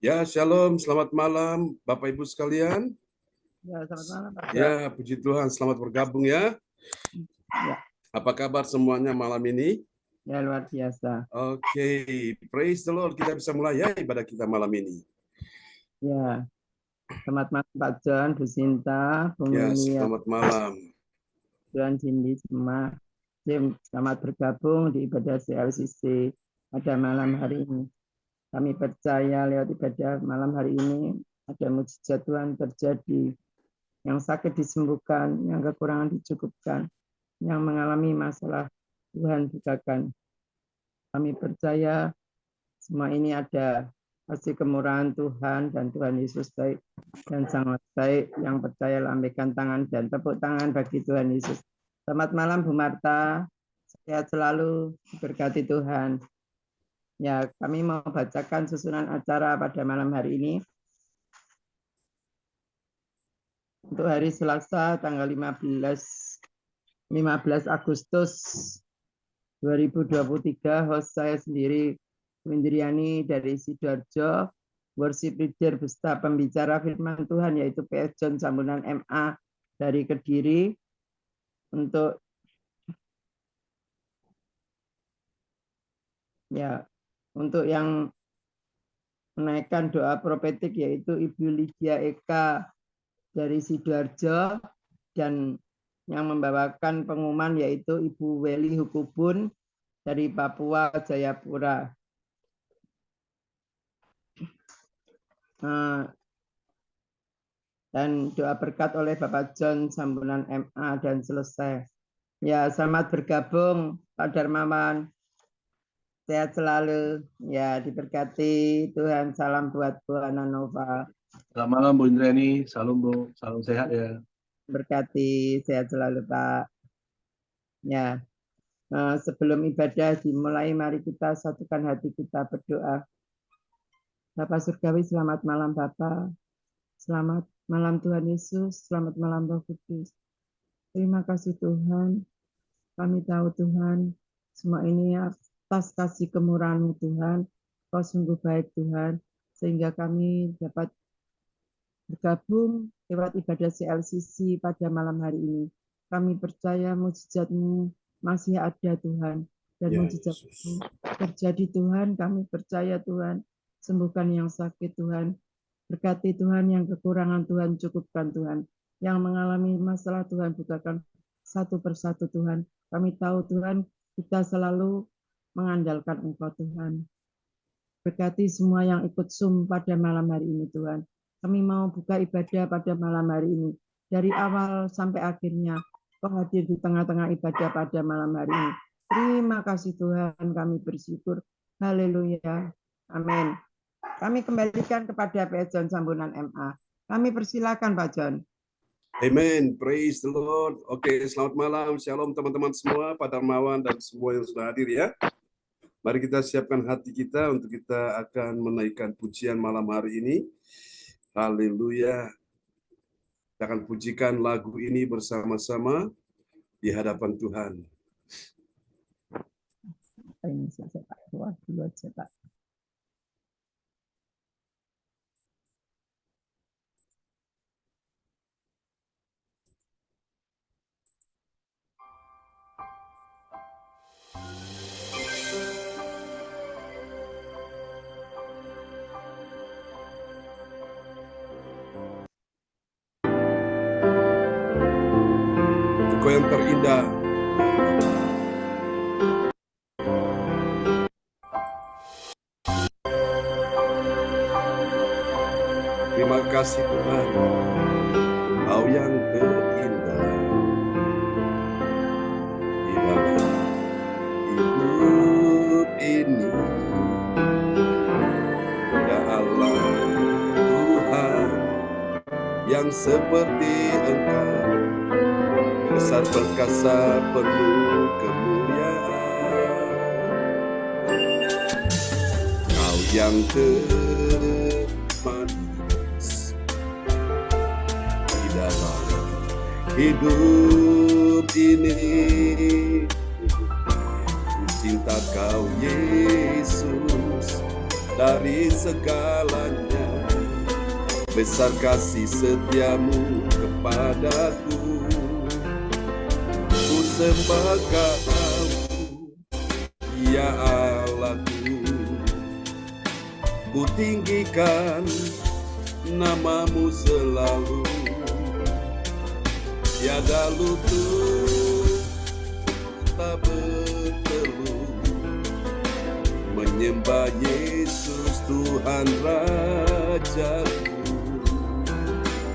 Ya, shalom, selamat malam Bapak Ibu sekalian. Ya, selamat malam, Pak. Ya, puji Tuhan, selamat bergabung ya. Ya. Apa kabar semuanya malam ini? Ya, luar biasa. Oke, praise the Lord. Kita bisa mulai ya ibadah kita malam ini. Ya, selamat malam Pak John, Bu Sinta, Bung Ya, Mia, selamat malam. Tuan Cindy, semua. Selamat bergabung di ibadah CLCC pada malam hari ini. Kami percaya lewat ibadah malam hari ini ada mujizat Tuhan terjadi. Yang sakit disembuhkan, yang kekurangan dicukupkan, yang mengalami masalah Tuhan bukakan. Kami percaya semua ini ada hasil kemurahan Tuhan, dan Tuhan Yesus baik dan sangat baik. Yang percaya lambaikan tangan dan tepuk tangan bagi Tuhan Yesus. Selamat malam Bu Marta, sehat selalu, diberkati Tuhan. Ya, kami mau bacakan susunan acara pada malam hari ini. Untuk hari Selasa tanggal 15 Agustus 2023, host saya sendiri, Windriani dari Sidoarjo, worship leader beserta pembicara firman Tuhan yaitu PS John Sambunan MA dari Kediri. Untuk yang menaikkan doa profetik yaitu Ibu Lydia Eka dari Sidoarjo, dan yang membawakan pengumuman yaitu Ibu Weli Hukubun dari Papua Jayapura. Dan doa berkat oleh Bapak John Sambunan MA dan selesai. Ya, selamat bergabung Pak Darmawan. Sehat selalu. Ya, diberkati Tuhan. Salam buat Bu Ananova. Selamat malam Bu Indrani. Salam Bu. Salam sehat ya. Berkati, sehat selalu Pak. Ya. Sebelum ibadah dimulai, mari kita satukan hati kita berdoa. Bapak Surgawi, selamat malam Bapak. Selamat malam Tuhan Yesus, selamat malam Roh Kudus. Terima kasih Tuhan. Kami tahu Tuhan, semua ini atas kasih kemurahan-Mu Tuhan. Kau sungguh baik Tuhan, sehingga kami dapat bergabung lewat ibadah CLCC pada malam hari ini. Kami percaya mujizat-Mu masih ada Tuhan, dan mujizat-Mu terjadi Tuhan. Kami percaya Tuhan, sembuhkan yang sakit Tuhan. Berkati Tuhan, yang kekurangan Tuhan cukupkan Tuhan. Yang mengalami masalah Tuhan bukakan satu persatu Tuhan. Kami tahu Tuhan, kita selalu mengandalkan Engkau Tuhan. Berkati semua yang ikut Zoom pada malam hari ini Tuhan. Kami mau buka ibadah pada malam hari ini. Dari awal sampai akhirnya, Kau hadir di tengah-tengah ibadah pada malam hari ini. Terima kasih Tuhan, kami bersyukur. Haleluya. Amin. Kami kembalikan kepada PS John Sambunan MA. Kami persilakan Pak John. Amen, praise the Lord. Oke, selamat malam, shalom teman-teman semua, Pak Darmawan dan semua yang sudah hadir ya. Mari kita siapkan hati kita untuk kita akan menaikkan pujian malam hari ini. Haleluya. Kita akan pujikan lagu ini bersama-sama di hadapan Tuhan. Ini saya Pak, dulu aja Pak. Engkau yang terindah. Terima kasih Tuhan, Kau yang terindah di dalam hidup ini. Ya Allah Tuhan, yang seperti Engkau, besar perkasa penuh kemuliaan. Kau yang termanis di dalam hidup ini. Ku cinta Kau Yesus, dari segalanya. Besar kasih setiamu kepadaku, ku sembah Kau, ya Allahku. Ku tinggikan namamu selalu, tiada lutut tak berteluh, menyembah Yesus Tuhan Rajaku.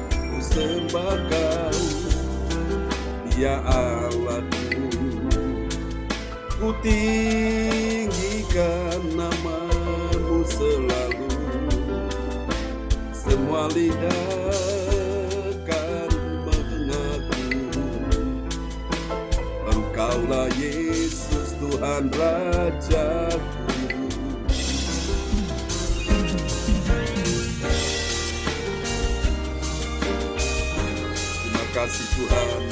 Ku sembah Kau, ya Allahku. Ku tinggikan namamu selalu, semua lidah kan mengaku, Engkaulah Yesus Tuhan Rajaku. Terima kasih Tuhan.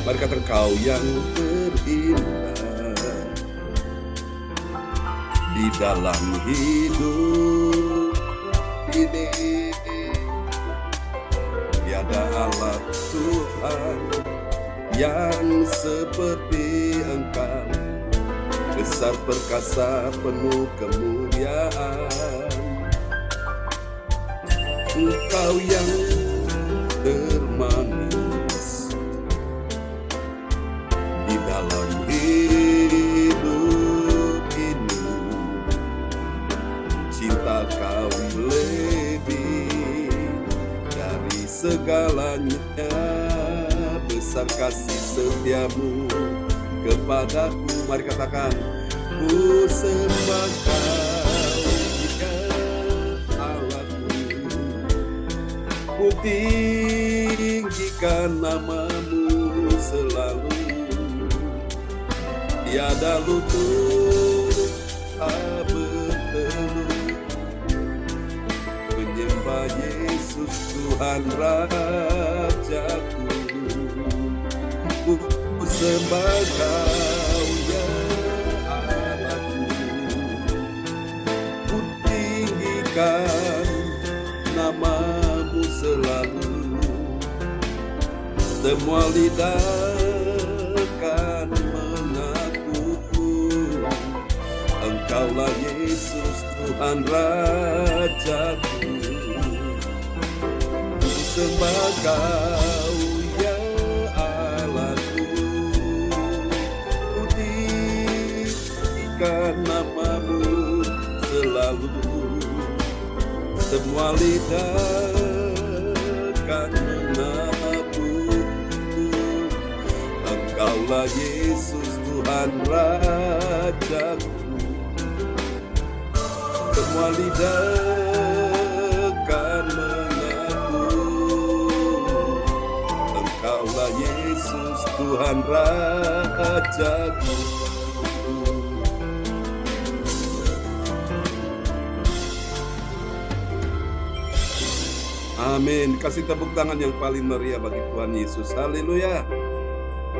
Mari kata Engkau yang terindah di dalam hidup ini. Tiada Allah Tuhan yang seperti Engkau, besar perkasa penuh kemuliaan. Engkau yang termanis di dalam hidup ini. Cinta Kau lebih dari segalanya, besar kasih setiamu kepadaku. Mari katakan, ku sembah Kau, ya Allahku. Ku tinggikan namamu selalu, tiada lutut tak berteluh, menyembah Yesus Tuhan Rajaku. Ku sembah Kau, ya Allahku. Ku tinggikan namamu selalu, semua lidah kan mengaku, Engkaulah Yesus Tuhan Rajaku. Ku sembah Kau, ya Allahku. Ku tinggikan namamu selalu, semua lidah kan mengaku, Engkaulah Yesus Tuhan Rajaku. Semua lidah kan mengaku, Engkaulah Yesus Tuhan Rajaku. Amin. Kasih tepuk tangan yang paling meriah bagi Tuhan Yesus. Haleluya.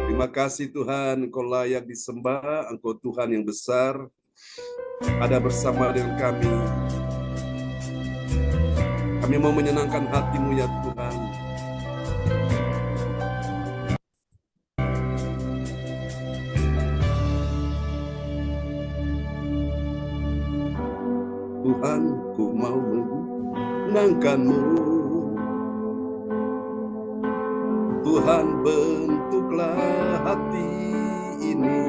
Terima kasih Tuhan, Engkau layak disembah, Engkau Tuhan yang besar, ada bersama dengan kami. Kami mau menyenangkan hati-Mu ya Tuhan. Tuhan, ku mau menyenangkan-Mu. Tuhan, bentuklah hati ini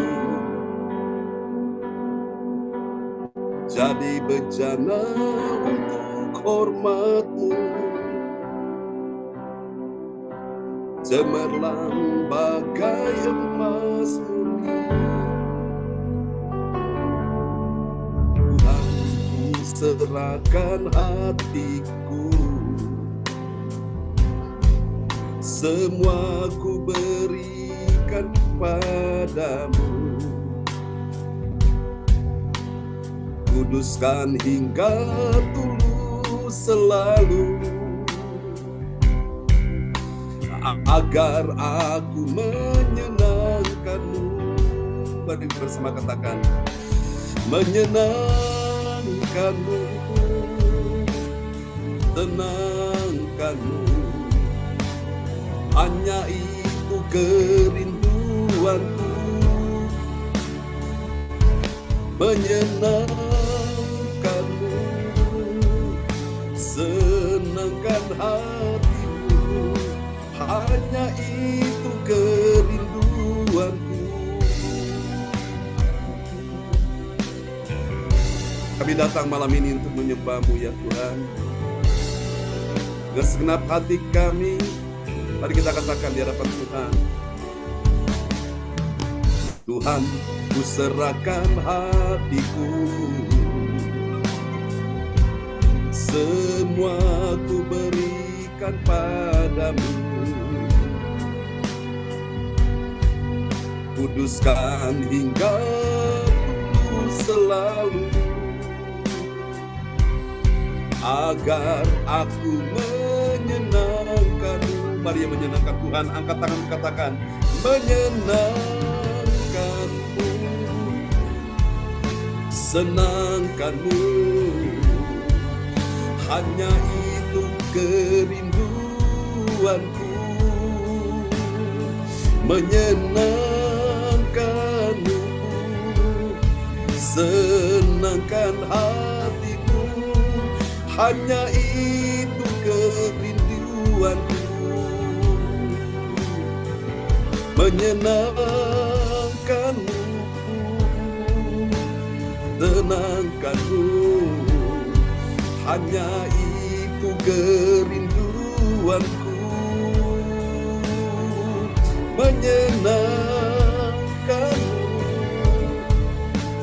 jadi bejana untuk hormat-Mu, cemerlang bagai emas murni. Tuhan, ku serahkan hatiku, semua ku berikan padamu. kuduskan hingga tulus selalu, agar aku menyenangkan-Mu. Mari bersama katakan, menyenangkan-Mu, tenangkan-Mu, hanya itu kerinduanku. Menyenangkan-Mu, senangkan hatimu, hanya itu kerinduanku. Kami datang malam ini untuk menyembah-Mu ya Tuhan. Dengan segenap hati kami, mari kita katakan di hadapan Tuhan, Tuhan, ku serahkan hatiku, semua ku berikan padamu. Kuduskan hingga tulus selalu, agar aku menyenangkan-Mu. Mari yang menyenangkan Tuhan, angkat tangan katakan, menyenangkan-Mu, senangkan-Mu, hanya itu kerinduanku. Menyenangkan-Mu, senangkan hatiku, hanya itu kerinduanku. Menyenangkan-Mu, tenangkan-Mu, hanya itu kerinduanku. Menyenangkan-Mu,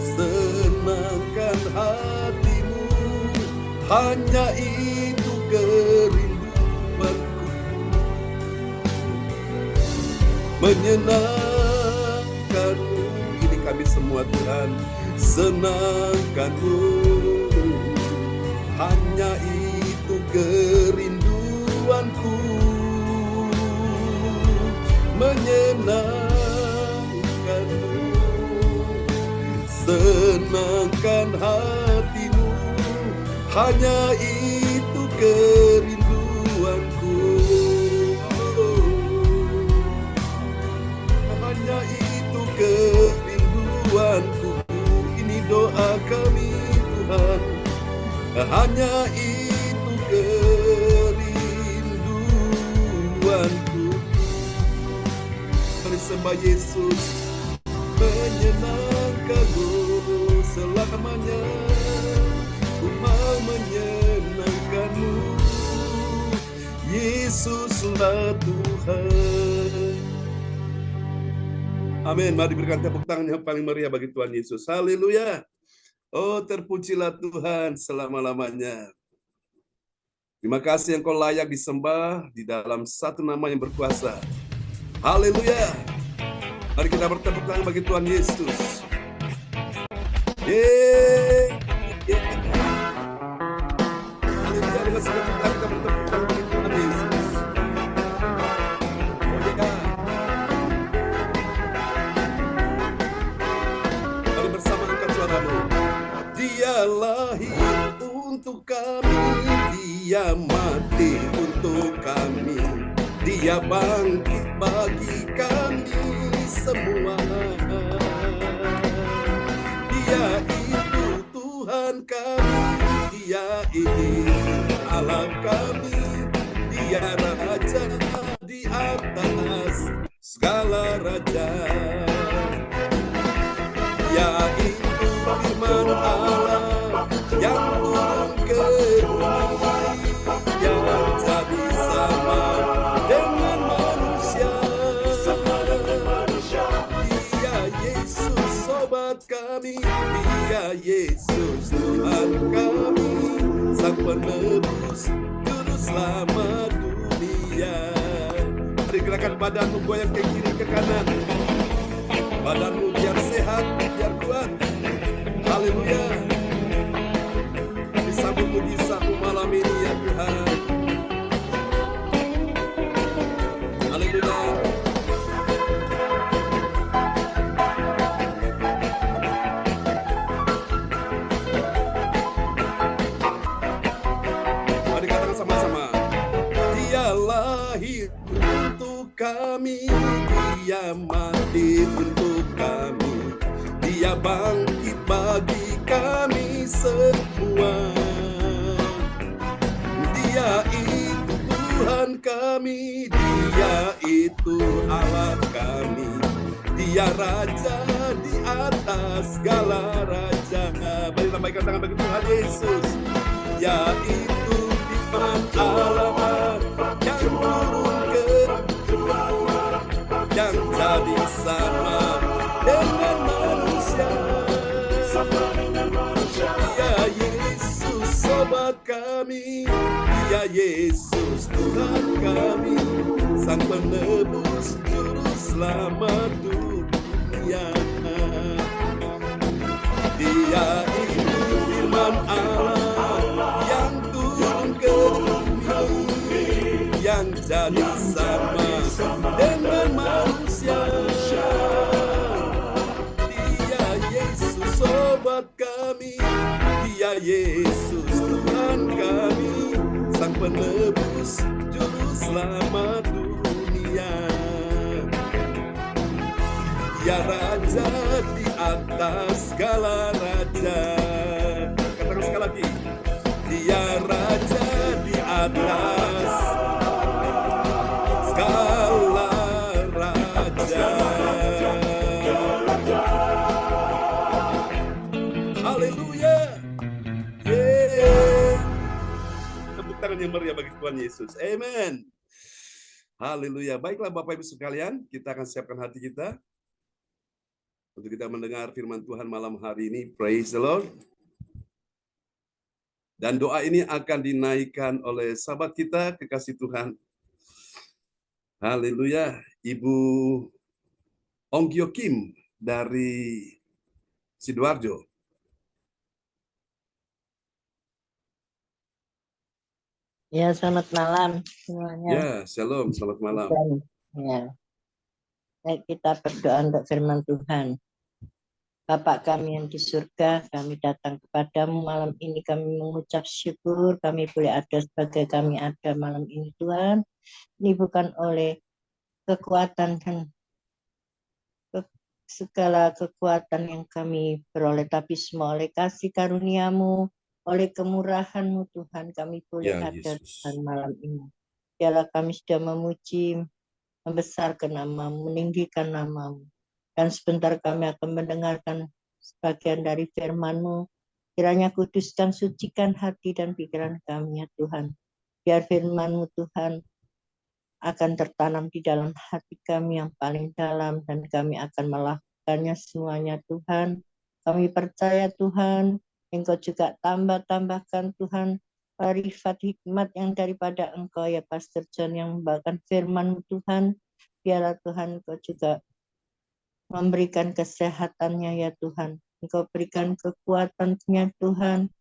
senangkan hatimu, hanya itu kerinduanku. Menyenangkan-Mu, ini kami semua Tuhan, senangkan-Mu, hanya itu kerinduanku. Menyenangkan-Mu, senangkan hatimu, hanya itu kerinduanku. Hanya itu kerinduanku. Ini doa kami Tuhan, hanya itu kerinduanku. Mari sembah Yesus, menyenangkan-Mu selamanya. Ku mau menyenangkan-Mu, Yesuslah Tuhan. Amin. Mari berikan tepuk tangan yang paling meriah bagi Tuhan Yesus. Haleluya. Oh, terpujilah Tuhan selama-lamanya. Terima kasih Engkau layak disembah di dalam satu nama yang berkuasa. Haleluya. Mari kita bertepuk tangan bagi Tuhan Yesus. Haleluya. Dengan segenap hati kita bertepuk tangan bagi Tuhan Yesus. Oh ya. Mari bersama angkat suaramu. Dia lahir untuk kami, Dia mati untuk kami, Dia bangkit bagi kami semua. Dia itu Tuhan kami, Dia ini Allah kami, Dia Raja di atas segala raja. Dia itu firman Allah yang turun ke bumi, yang jadi sama dengan manusia. Dia Yesus sobat kami, Dia Yesus Tuhan kami, Sang Penebus Juru Selamat dunia. Mari gerakan badanmu, goyang ke kiri ke kanan. Badanmu biar sehat, biar kuat. Haleluya. kami, Dia mati untuk kami, Dia bangkit bagi kami semua. Dia itu Tuhan kami, Dia itu Allah kami, Dia Raja di atas segala raja. Mari lambaikan tangan bagi Tuhan Yesus. Yaitu firman Allah yang turun ke yang jadi sama dengan manusia. Dia Yesus sobat kami, Dia Yesus Tuhan kami, Sang Penebus Juru Selamat dunia. Dia itu firman Allah yang turun ke bumi, yang jadi sama dengan manusia. Dia Yesus sobat kami, Dia Yesus Tuhan kami, Sang Penebus Juru Selamat dunia. Dia Raja di atas segala raja. Katakan sekali lagi. Dia Raja di atas segala raja. Haleluya. Tepuk tangan yang meriah bagi Tuhan Yesus. Amen. Haleluya. Baiklah Bapak Ibu sekalian, kita akan siapkan hati kita untuk kita mendengar firman Tuhan malam hari ini. Praise the Lord. Dan doa ini akan dinaikkan oleh sahabat kita, kekasih Tuhan. Haleluya. Ibu Ongkyo Kim dari Sidoarjo. Ya, selamat malam semuanya. Ya, shalom, selamat malam. Ya. Baik, kita berdoa untuk firman Tuhan. Bapak kami yang di surga, kami datang kepadamu malam ini, kami mengucap syukur, kami boleh ada sebagai kami ada malam ini Tuhan. Ini bukan oleh kekuatan dan segala kekuatan yang kami peroleh, tapi semua oleh kasih karunia-Mu, oleh kemurahan-Mu Tuhan, kami boleh Ya, ada Yesus. Tuhan malam ini. Biarlah kami sudah memuji, membesarkan nama-Mu, meninggikan nama-Mu. Dan sebentar kami akan mendengarkan sebagian dari firman-Mu. Kiranya kuduskan, sucikan hati dan pikiran kami ya Tuhan. Biar firman-Mu Tuhan akan tertanam di dalam hati kami yang paling dalam, dan kami akan melakukannya semuanya Tuhan. Kami percaya Tuhan, Engkau juga tambahkan Tuhan marifat hikmat yang daripada Engkau ya Pastor John yang membawakan firman-Mu Tuhan. Biarlah Tuhan Engkau juga memberikan kesehatannya ya Tuhan. Engkau berikan kekuatannya Tuhan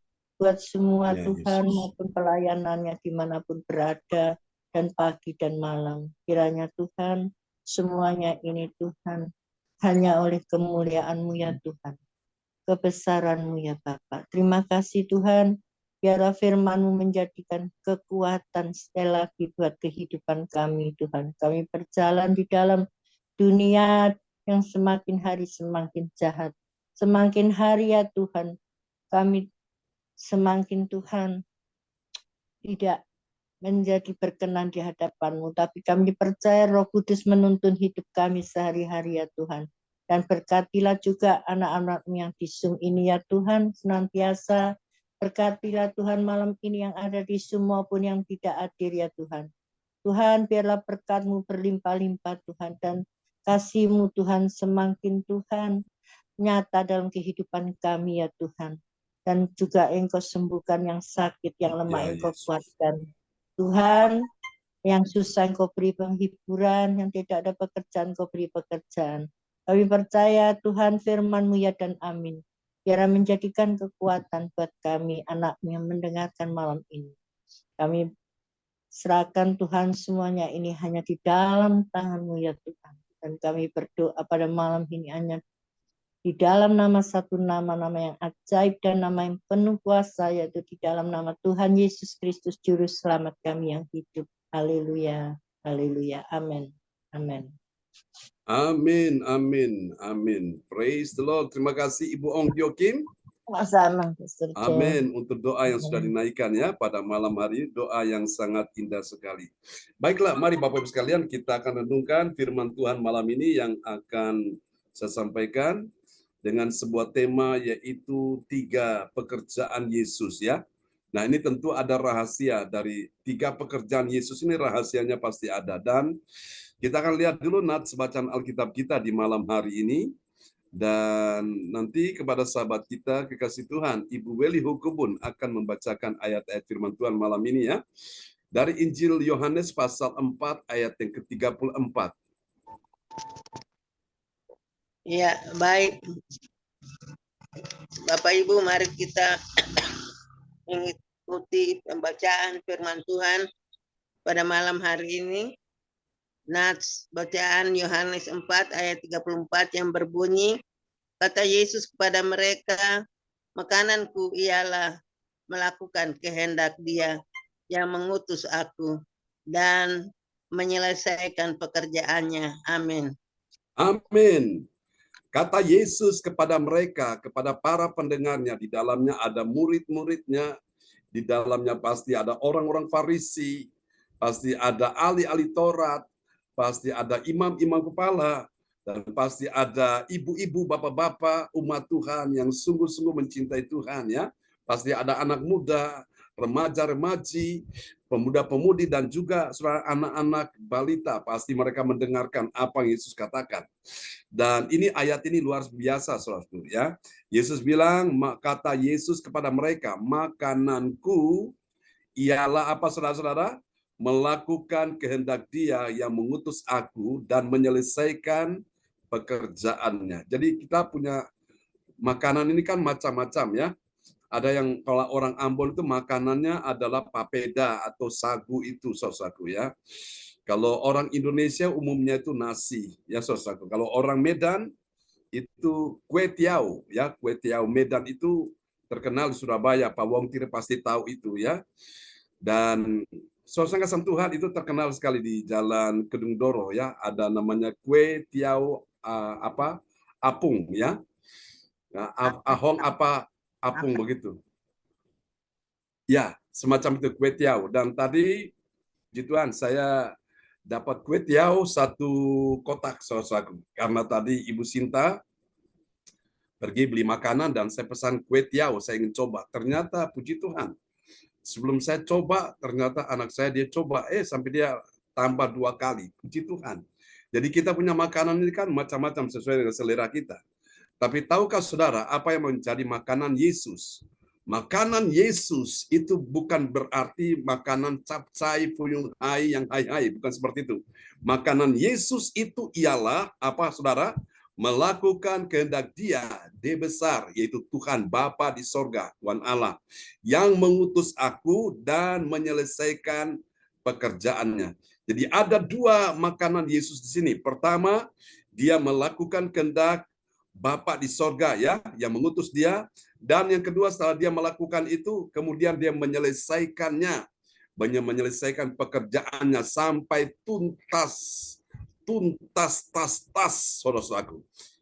buat semua Ya, Tuhan, Yesus. maupun pelayanannya dimanapun berada, dan pagi dan malam. Kiranya Tuhan, semuanya ini Tuhan, hanya oleh kemuliaan-Mu ya Tuhan, kebesaran-Mu ya Bapa. Terima kasih Tuhan, biarlah firman-Mu menjadikan kekuatan sekali lagi buat kehidupan kami Tuhan. Kami berjalan di dalam dunia yang semakin hari semakin jahat. Semakin hari ya Tuhan, kami semakin Tuhan tidak menjadi berkenan di hadapan-Mu, tapi kami percaya Roh Kudus menuntun hidup kami sehari-hari ya Tuhan. Dan berkatilah juga anak-anak-Mu yang di Zoom ini ya Tuhan, senantiasa berkatilah Tuhan malam ini yang ada di Zoom maupun yang tidak hadir ya Tuhan. Tuhan, biarlah berkat-Mu berlimpah-limpah Tuhan, dan kasih-Mu Tuhan semakin Tuhan nyata dalam kehidupan kami ya Tuhan. Dan juga Engkau sembuhkan yang sakit, yang lemah Ya, Engkau Yesus. kuatkan. Tuhan, yang susah Engkau beri penghiburan, yang tidak ada pekerjaan Engkau beri pekerjaan. Kami percaya Tuhan firman-Mu ya dan amin. Biar menjadikan kekuatan buat kami, anak-Mu yang mendengarkan malam ini. Kami serahkan Tuhan semuanya ini hanya di dalam tangan-Mu ya Tuhan. Dan kami berdoa pada malam ini hanya di dalam nama satu nama yang ajaib dan nama yang penuh kuasa, yaitu di dalam nama Tuhan Yesus Kristus Juru Selamat kami yang hidup. Haleluya, haleluya, amin, Amin. Amin, amin, amin. Praise the Lord. Terima kasih Ibu Ong Tio Kim. Sama-sama, Pastor J. Amin untuk doa yang sudah dinaikkan ya pada malam hari, doa yang sangat indah sekali. Baiklah, mari Bapak Ibu sekalian kita akan renungkan firman Tuhan malam ini yang akan saya sampaikan dengan sebuah tema yaitu 3 pekerjaan Yesus ya. Nah, ini tentu ada rahasia dari 3 pekerjaan Yesus ini, rahasianya pasti ada, dan kita akan lihat dulu nats bacaan Alkitab kita di malam hari ini. Dan nanti kepada sahabat kita kekasih Tuhan, Ibu Weli Hukubun akan membacakan ayat-ayat firman Tuhan malam ini ya. Dari Injil Yohanes pasal 4 ayat yang ke-34. Ya, baik. Bapak Ibu, mari kita mengikuti pembacaan firman Tuhan pada malam hari ini. Nats bacaan Yohanes 4 ayat 34 yang berbunyi, kata Yesus kepada mereka, makananku ialah melakukan kehendak Dia yang mengutus aku dan menyelesaikan pekerjaannya. Amin. Amin. Kata Yesus kepada mereka, kepada para pendengarnya, di dalamnya ada murid-muridnya, di dalamnya pasti ada orang-orang Farisi, pasti ada ahli-ahli Taurat, pasti ada imam-imam kepala, dan pasti ada ibu-ibu, bapak-bapak, umat Tuhan yang sungguh-sungguh mencintai Tuhan ya. Pasti ada anak muda, remaja-remaji, pemuda-pemudi, dan juga anak-anak balita. Pasti mereka mendengarkan apa yang Yesus katakan. Dan ini ayat ini luar biasa, saudara ya. Yesus bilang, kata Yesus kepada mereka, makananku ialah apa, saudara-saudara? Melakukan kehendak Dia yang mengutus aku dan menyelesaikan pekerjaannya. Jadi kita punya makanan ini kan macam-macam ya. Ada yang kalau orang Ambon itu makanannya adalah papeda atau sagu itu, saudaraku ya. Kalau orang Indonesia umumnya itu nasi ya, saudaraku. Kalau orang Medan itu kue tiaw ya, kue tiaw Medan itu terkenal di Surabaya, Pak Wong Tire pasti tahu itu ya. Dan suasana sentuhan itu terkenal sekali di Jalan Kedung Doro ya, ada namanya kue tiaw apung ya. Nah, ahong apa apung begitu. Ya, semacam itu kue tiaw. Dan tadi puji Tuhan saya dapat kue tiaw 1 kotak saudaraku. Karena tadi Ibu Sinta pergi beli makanan dan saya pesan kue tiaw, saya ingin coba. Ternyata puji Tuhan, sebelum saya coba, ternyata anak saya dia coba, sampai dia tambah 2 kali. Puji Tuhan. Jadi kita punya makanan ini kan macam-macam sesuai dengan selera kita. Tapi tahukah saudara apa yang menjadi makanan Yesus? Makanan Yesus itu bukan berarti makanan capcay, fuyung hai, yang hai-hai. Bukan seperti itu. Makanan Yesus itu ialah apa, saudara? Melakukan kehendak Dia, Dia besar, yaitu Tuhan Bapa di sorga, Tuhan Allah, yang mengutus aku dan menyelesaikan pekerjaannya. Jadi ada 2 makanan Yesus di sini. Pertama, Dia melakukan kehendak Bapa di sorga ya, yang mengutus Dia. Dan yang kedua, setelah Dia melakukan itu, kemudian Dia menyelesaikannya, menyelesaikan pekerjaannya sampai tuntas, saudara-saudaraku.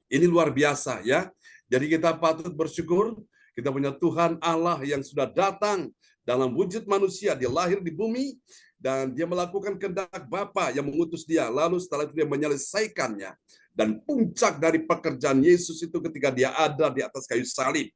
Ini luar biasa ya. Jadi kita patut bersyukur, kita punya Tuhan Allah yang sudah datang dalam wujud manusia, Dia lahir di bumi, dan Dia melakukan kehendak Bapa yang mengutus Dia. Lalu setelah itu Dia menyelesaikannya. Dan puncak dari pekerjaan Yesus itu ketika Dia ada di atas kayu salib.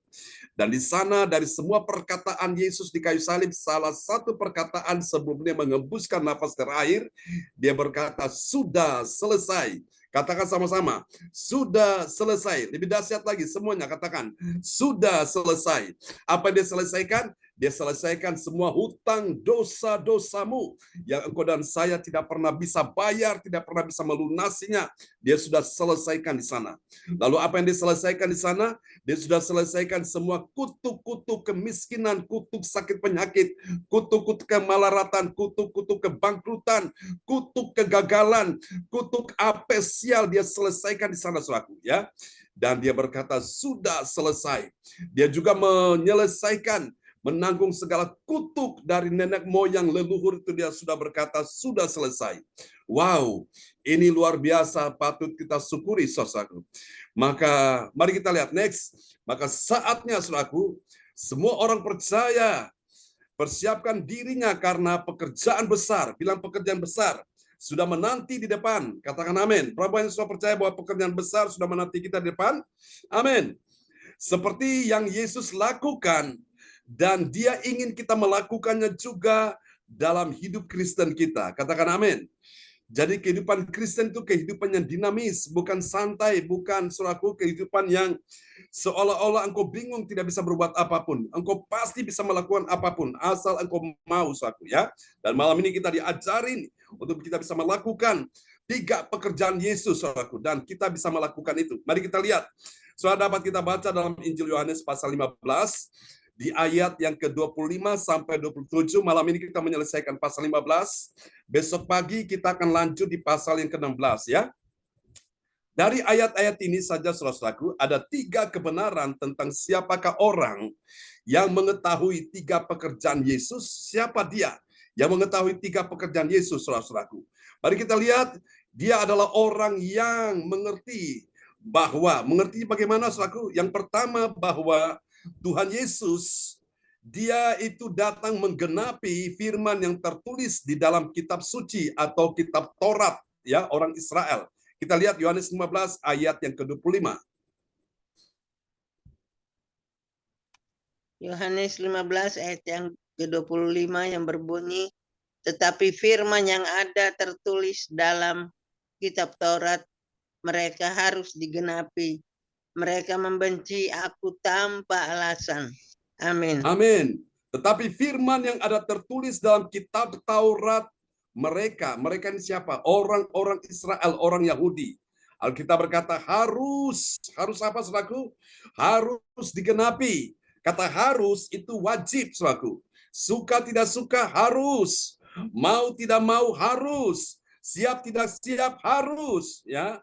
Dan di sana dari semua perkataan Yesus di kayu salib, salah satu perkataan sebelum Dia mengembuskan nafas terakhir, Dia berkata, sudah selesai. Katakan sama-sama, sudah selesai. Lebih dahsyat lagi, semuanya katakan, sudah selesai. Apa yang Dia selesaikan? Dia selesaikan semua hutang dosa-dosamu yang engkau dan saya tidak pernah bisa bayar, tidak pernah bisa melunasinya. Dia sudah selesaikan di sana. Lalu apa yang Dia selesaikan di sana? Dia sudah selesaikan semua kutuk-kutuk kemiskinan, kutuk sakit penyakit, kutuk-kutuk kemalaratan, kutuk-kutuk kebangkrutan, kutuk kegagalan, kutuk apesial. Dia selesaikan di sana, saudaraku ya. Dan Dia berkata sudah selesai. Dia juga menyelesaikan, menanggung segala kutuk dari nenek moyang leluhur itu. Dia sudah berkata sudah selesai. Wow, ini luar biasa, patut kita syukuri, saudaraku. Maka mari kita lihat next. Maka saatnya, saudaraku, semua orang percaya persiapkan dirinya karena pekerjaan besar. Bilang pekerjaan besar sudah menanti di depan. Katakan amin. Berapa yang sudah percaya bahwa pekerjaan besar sudah menanti kita di depan? Amin. Seperti yang Yesus lakukan, dan Dia ingin kita melakukannya juga dalam hidup Kristen kita. Katakan amin. Jadi kehidupan Kristen itu kehidupan yang dinamis, bukan santai, bukan suraku kehidupan yang seolah-olah engkau bingung tidak bisa berbuat apapun. Engkau pasti bisa melakukan apapun asal engkau mau, suraku, ya. Dan malam ini kita diajarin untuk kita bisa melakukan 3 pekerjaan Yesus, suraku, dan kita bisa melakukan itu. Mari kita lihat. Saudara, dapat kita baca dalam Injil Yohanes pasal 15 di ayat yang ke-25 sampai 27. Malam ini kita menyelesaikan pasal 15. Besok pagi kita akan lanjut di pasal yang ke-16, ya. Dari ayat-ayat ini saja, saudaraku, ada 3 kebenaran tentang siapakah orang yang mengetahui 3 pekerjaan Yesus. Siapa dia yang mengetahui 3 pekerjaan Yesus, saudaraku? Mari kita lihat, dia adalah orang yang mengerti bagaimana, saudaraku? Yang pertama, bahwa Tuhan Yesus, Dia itu datang menggenapi firman yang tertulis di dalam kitab suci atau kitab Taurat, ya, orang Israel. Kita lihat Yohanes 15 ayat yang ke-25. Yohanes 15 ayat yang ke-25 yang berbunyi, tetapi firman yang ada tertulis dalam kitab Taurat mereka harus digenapi. Mereka membenci aku tanpa alasan. Amin. Amin. Tetapi firman yang ada tertulis dalam kitab Taurat mereka ini siapa? Orang-orang Israel, orang Yahudi. Alkitab berkata harus apa, saudaraku? Harus digenapi. Kata harus itu wajib, saudaraku. Suka tidak suka harus. Mau tidak mau harus. Siap tidak siap harus, ya.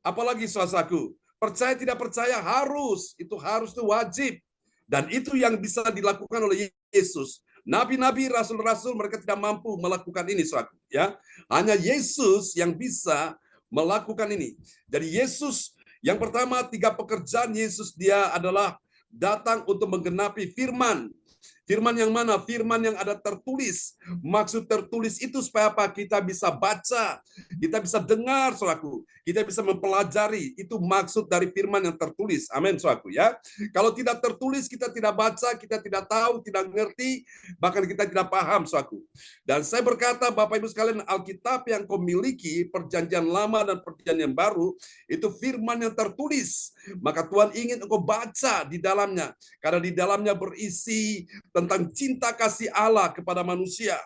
Apalagi, saudaraku, percaya tidak percaya harus. Itu wajib. Dan itu yang bisa dilakukan oleh Yesus. Nabi-nabi, rasul-rasul mereka tidak mampu melakukan ini, saudaraku, ya. Hanya Yesus yang bisa melakukan ini. Jadi Yesus yang pertama, 3 pekerjaan Yesus, dia adalah datang untuk menggenapi firman. Firman yang mana? Firman yang ada tertulis. Maksud tertulis itu supaya apa? Kita bisa baca, kita bisa dengar, saudaraku. Kita bisa mempelajari. Itu maksud dari firman yang tertulis. Amin, saudaraku, ya. Kalau tidak tertulis, kita tidak baca, kita tidak tahu, tidak mengerti, bahkan kita tidak paham, saudaraku. Dan saya berkata, Bapak Ibu sekalian, Alkitab yang kau miliki, perjanjian lama dan perjanjian baru, itu firman yang tertulis. Maka Tuhan ingin engkau baca di dalamnya. Karena di dalamnya berisi tentang cinta kasih Allah kepada manusia.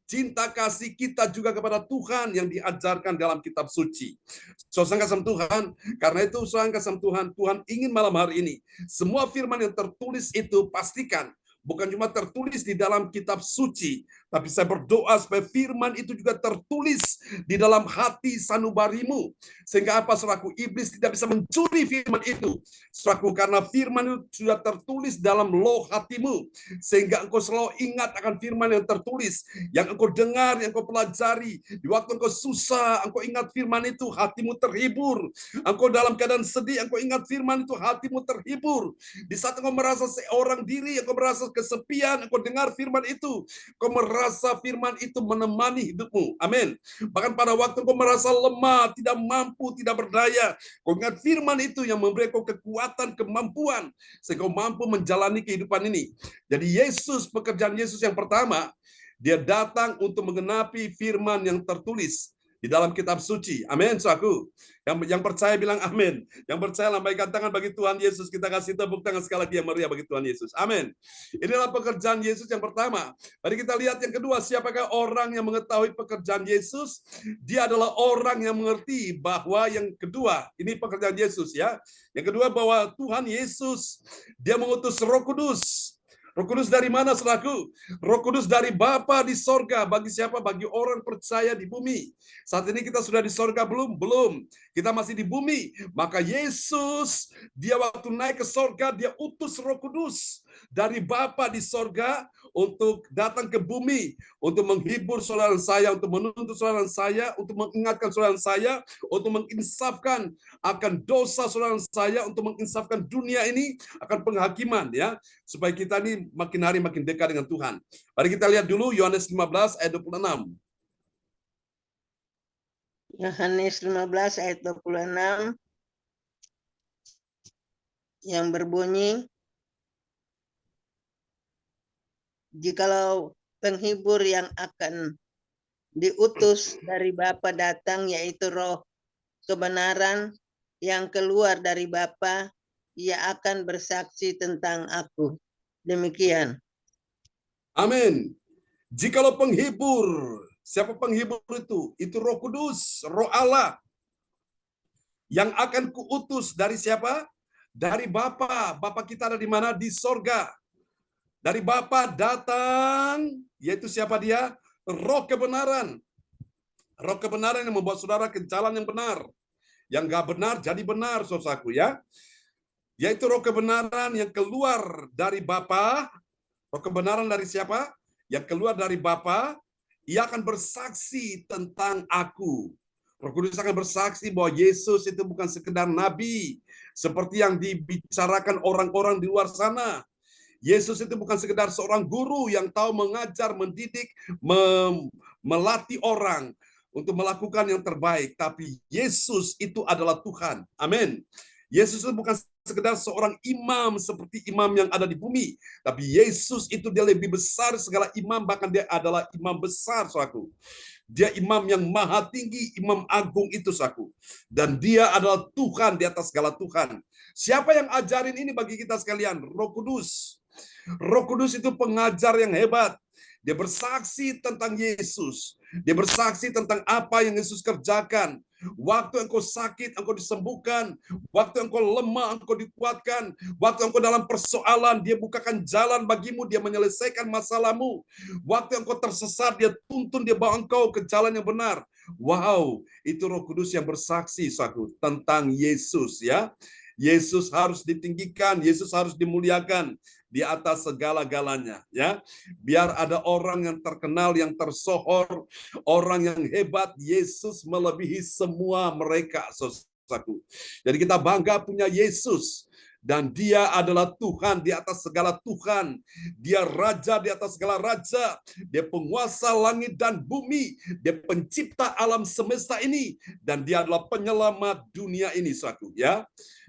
Cinta kasih kita juga kepada Tuhan yang diajarkan dalam kitab suci. Saudara kasih Tuhan, karena itu saudara kasih Tuhan, Tuhan ingin malam hari ini, semua firman yang tertulis itu pastikan bukan cuma tertulis di dalam kitab suci, tapi saya berdoa supaya firman itu juga tertulis di dalam hati sanubarimu. Sehingga apa, saudaraku? Iblis tidak bisa mencuri firman itu, saudaraku, karena firman itu sudah tertulis dalam loh hatimu. Sehingga engkau selalu ingat akan firman yang tertulis, yang engkau dengar, yang engkau pelajari. Di waktu engkau susah, engkau ingat firman itu, hatimu terhibur. Engkau dalam keadaan sedih, engkau ingat firman itu, hatimu terhibur. Di saat engkau merasa seorang diri, engkau merasa kesepian, engkau dengar firman itu, engkau merasa firman itu menemani hidupmu. Amin. Bahkan pada waktu engkau merasa lemah, tidak mampu, tidak berdaya, engkau ingat firman itu yang memberi engkau kekuatan, kemampuan, sehingga engkau mampu menjalani kehidupan ini. Jadi Yesus, pekerjaan Yesus yang pertama, dia datang untuk menggenapi firman yang tertulis di dalam kitab suci. Amin, saudaraku. Yang percaya bilang amin. Yang percaya lambaikan tangan bagi Tuhan Yesus. Kita kasih tepuk tangan sekali lagi yang meriah bagi Tuhan Yesus. Amin. Inilah pekerjaan Yesus yang pertama. Mari kita lihat yang kedua. Siapakah orang yang mengetahui pekerjaan Yesus? Dia adalah orang yang mengerti bahwa yang kedua, ini pekerjaan Yesus, ya. Yang kedua, bahwa Tuhan Yesus, dia mengutus Roh Kudus. Roh Kudus dari mana, saudaraku? Roh Kudus dari Bapa di sorga. Bagi siapa? Bagi orang percaya di bumi. Saat ini kita sudah di sorga belum? Belum. Kita masih di bumi. Maka Yesus, dia waktu naik ke sorga, dia utus Roh Kudus dari Bapa di sorga untuk datang ke bumi, untuk menghibur saudara saya, untuk menuntut saudara saya, untuk mengingatkan saudara saya, untuk menginsafkan akan dosa saudara saya, untuk menginsafkan dunia ini akan penghakiman, ya, supaya kita ini makin hari makin dekat dengan Tuhan. Mari kita lihat dulu Yohanes 15 ayat 26. Yohanes 15 ayat 26 yang berbunyi, jikalau penghibur yang akan diutus dari Bapa datang, yaitu Roh kebenaran yang keluar dari Bapa, ia akan bersaksi tentang aku. Demikian. Amin. Jikalau penghibur, siapa penghibur itu? Itu Roh Kudus, Roh Allah. Yang akan kuutus dari siapa? Dari Bapa. Bapa kita ada di mana? Di sorga. Dari Bapa datang, yaitu siapa dia? Roh kebenaran. Roh kebenaran yang membuat saudara ke jalan yang benar. Yang gak benar jadi benar, saudaraku, ya. Yaitu roh kebenaran yang keluar dari Bapa. Roh kebenaran dari siapa? Yang keluar dari Bapa. Ia akan bersaksi tentang aku. Roh Kudus akan bersaksi bahwa Yesus itu bukan sekedar nabi, seperti yang dibicarakan orang-orang di luar sana. Yesus itu bukan sekedar seorang guru yang tahu mengajar, mendidik, melatih orang untuk melakukan yang terbaik. Tapi Yesus itu adalah Tuhan. Amin. Yesus itu bukan sekedar seorang imam seperti imam yang ada di bumi. Tapi Yesus itu dia lebih besar segala imam, bahkan dia adalah imam besar, saudaraku. Dia imam yang maha tinggi, imam agung itu, saudaraku. Dan dia adalah Tuhan di atas segala Tuhan. Siapa yang ajarin ini bagi kita sekalian? Roh Kudus. Roh Kudus itu pengajar yang hebat. Dia bersaksi tentang Yesus. Dia bersaksi tentang apa yang Yesus kerjakan. Waktu engkau sakit, engkau disembuhkan. Waktu engkau lemah, engkau dikuatkan. Waktu engkau dalam persoalan, dia bukakan jalan bagimu, dia menyelesaikan masalahmu. Waktu engkau tersesat, dia tuntun, dia bawa engkau ke jalan yang benar. Wow, itu Roh Kudus yang bersaksi, saudaraku, tentang Yesus, ya. Yesus harus ditinggikan, Yesus harus dimuliakan di atas segala-galanya, ya. Biar ada orang yang terkenal, yang tersohor, orang yang hebat, Yesus melebihi semua mereka, saudaraku. Jadi kita bangga punya Yesus. Dan dia adalah Tuhan di atas segala Tuhan. Dia raja di atas segala raja. Dia penguasa langit dan bumi. Dia pencipta alam semesta ini. Dan dia adalah penyelamat dunia ini, saudaraku, ya.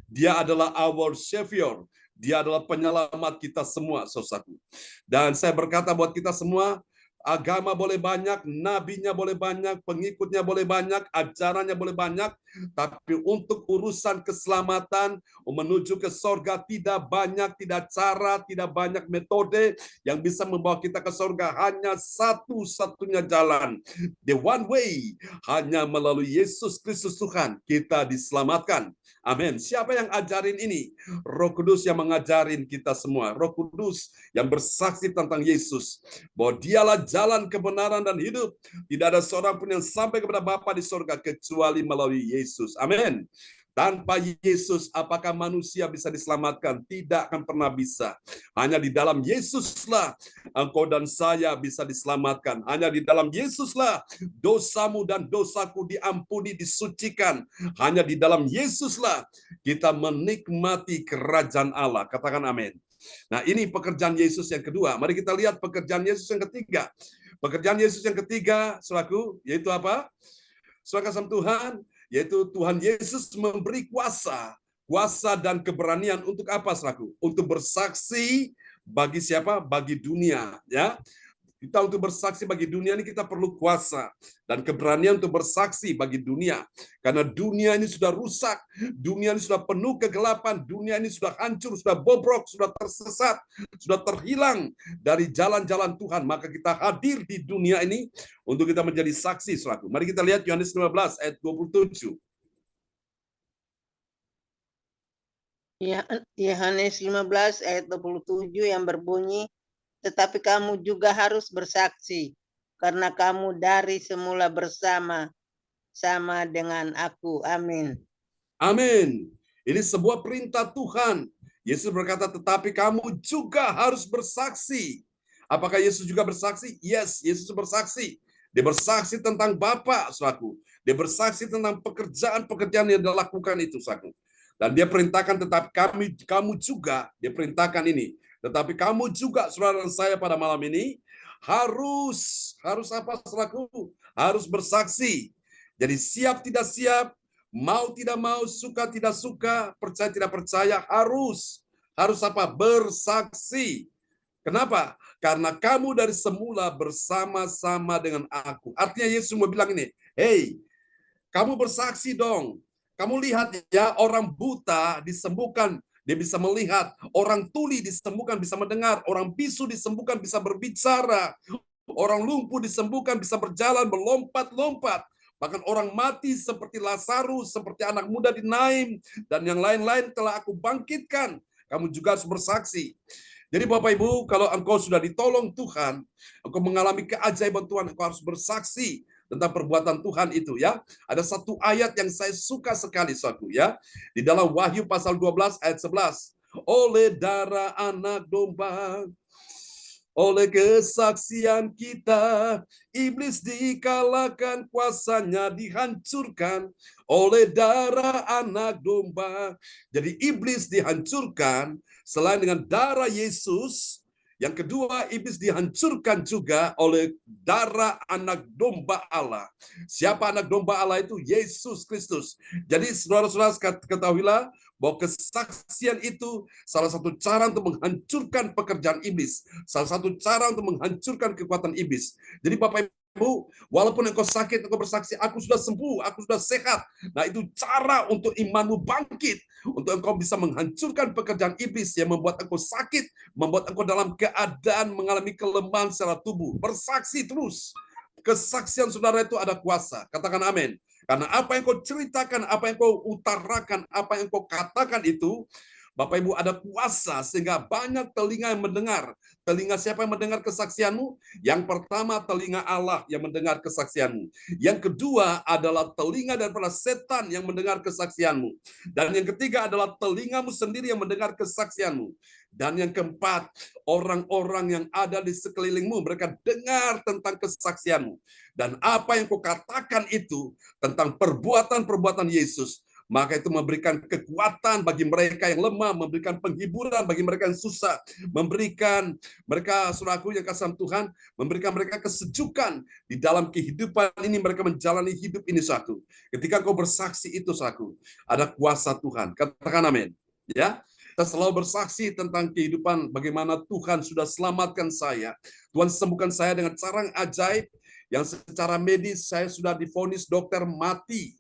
Dia adalah our Savior. Dia adalah penyelamat kita semua, saudaraku. Dan saya berkata buat kita semua, agama boleh banyak, nabinya boleh banyak, pengikutnya boleh banyak, ajarannya boleh banyak, tapi untuk urusan keselamatan, menuju ke sorga tidak banyak, tidak cara, tidak banyak metode yang bisa membawa kita ke sorga. Hanya satu-satunya jalan. The one way, hanya melalui Yesus Kristus Tuhan, kita diselamatkan. Amin. Siapa yang ajarin ini? Roh Kudus yang mengajarin kita semua. Roh Kudus yang bersaksi tentang Yesus. Bahwa dialah jalan kebenaran dan hidup. Tidak ada seorang pun yang sampai kepada Bapa di surga kecuali melalui Yesus. Amin. Tanpa Yesus, apakah manusia bisa diselamatkan? Tidak akan pernah bisa. Hanya di dalam Yesuslah engkau dan saya bisa diselamatkan. Hanya di dalam Yesuslah dosamu dan dosaku diampuni, disucikan. Hanya di dalam Yesuslah kita menikmati kerajaan Allah. Katakan amin. Nah, ini pekerjaan Yesus yang kedua. Mari kita lihat pekerjaan Yesus yang ketiga. Pekerjaan Yesus yang ketiga, saudaraku, yaitu apa? Saudara kasih Tuhan, yaitu Tuhan Yesus memberi kuasa dan keberanian untuk apa, saudaraku? Untuk bersaksi bagi siapa? Bagi dunia, ya. Kita untuk bersaksi bagi dunia ini kita perlu kuasa dan keberanian untuk bersaksi bagi dunia. Karena dunia ini sudah rusak, dunia ini sudah penuh kegelapan, dunia ini sudah hancur, sudah bobrok, sudah tersesat, sudah terhilang dari jalan-jalan Tuhan. Maka kita hadir di dunia ini untuk kita menjadi saksi, saudaraku. Mari kita lihat Yohanes 15 ayat 27. Yohanes 15 ayat 27 yang berbunyi, tetapi kamu juga harus bersaksi, karena kamu dari semula bersama dengan aku. Amin. Amin. Ini sebuah perintah Tuhan. Yesus berkata, tetapi kamu juga harus bersaksi. Apakah Yesus juga bersaksi? Yes, Yesus bersaksi. Dia bersaksi tentang Bapa, saudaraku. Dia bersaksi tentang pekerjaan-pekerjaan yang dia lakukan itu, saudaraku. Dan dia perintahkan, tetapi kamu juga, dia perintahkan ini. Tetapi kamu juga, saudara dan saya pada malam ini, harus apa, saudaraku? Harus bersaksi. Jadi siap tidak siap, mau tidak mau, suka tidak suka, percaya tidak percaya, harus apa? Bersaksi. Kenapa? Karena kamu dari semula bersama-sama dengan aku. Artinya Yesus mau bilang ini, hey, kamu bersaksi dong. Kamu lihat ya, orang buta disembuhkan, dia bisa melihat. Orang tuli disembuhkan, bisa mendengar. Orang bisu disembuhkan, bisa berbicara. Orang lumpuh disembuhkan, bisa berjalan, melompat-lompat. Bahkan orang mati seperti Lazarus, seperti anak muda di Naim, dan yang lain-lain telah aku bangkitkan. Kamu juga harus bersaksi. Jadi Bapak Ibu, kalau engkau sudah ditolong Tuhan, engkau mengalami keajaiban Tuhan, engkau harus bersaksi tentang perbuatan Tuhan itu ya. Ada satu ayat yang saya suka sekali, saudaraku ya. Di dalam Wahyu pasal 12 ayat 11. Oleh darah anak domba, oleh kesaksian kita, iblis dikalahkan, kuasanya dihancurkan oleh darah anak domba. Jadi iblis dihancurkan selain dengan darah Yesus. Yang kedua, iblis dihancurkan juga oleh darah anak domba Allah. Siapa anak domba Allah itu? Yesus Kristus. Jadi saudara-saudara ketahuilah bahwa kesaksian itu salah satu cara untuk menghancurkan pekerjaan iblis. Salah satu cara untuk menghancurkan kekuatan iblis. Jadi Bapak Ibu, walaupun engkau sakit, engkau bersaksi, aku sudah sembuh, aku sudah sehat. Nah, itu cara untuk imanmu bangkit. Untuk engkau bisa menghancurkan pekerjaan iblis yang membuat engkau sakit, membuat engkau dalam keadaan mengalami kelemahan secara tubuh. Bersaksi terus. Kesaksian saudara itu ada kuasa. Katakan amin. Karena apa yang kau ceritakan, apa yang kau utarakan, apa yang kau katakan itu, Bapak Ibu, ada kuasa sehingga banyak telinga yang mendengar. Telinga siapa yang mendengar kesaksianmu? Yang pertama, telinga Allah yang mendengar kesaksianmu. Yang kedua adalah telinga daripada setan yang mendengar kesaksianmu. Dan yang ketiga adalah telingamu sendiri yang mendengar kesaksianmu. Dan yang keempat, orang-orang yang ada di sekelilingmu, mereka dengar tentang kesaksianmu. Dan apa yang kau katakan itu tentang perbuatan-perbuatan Yesus, maka itu memberikan kekuatan bagi mereka yang lemah, memberikan penghiburan bagi mereka yang susah, memberikan mereka, saudaraku yang kasih Tuhan, memberikan mereka kesejukan di dalam kehidupan ini, mereka menjalani hidup ini, saudaraku. Ketika kau bersaksi itu, saudaraku, ada kuasa Tuhan. Katakan amin. Ya, kita selalu bersaksi tentang kehidupan, bagaimana Tuhan sudah selamatkan saya. Tuhan sembuhkan saya dengan cara yang ajaib, yang secara medis saya sudah divonis dokter mati.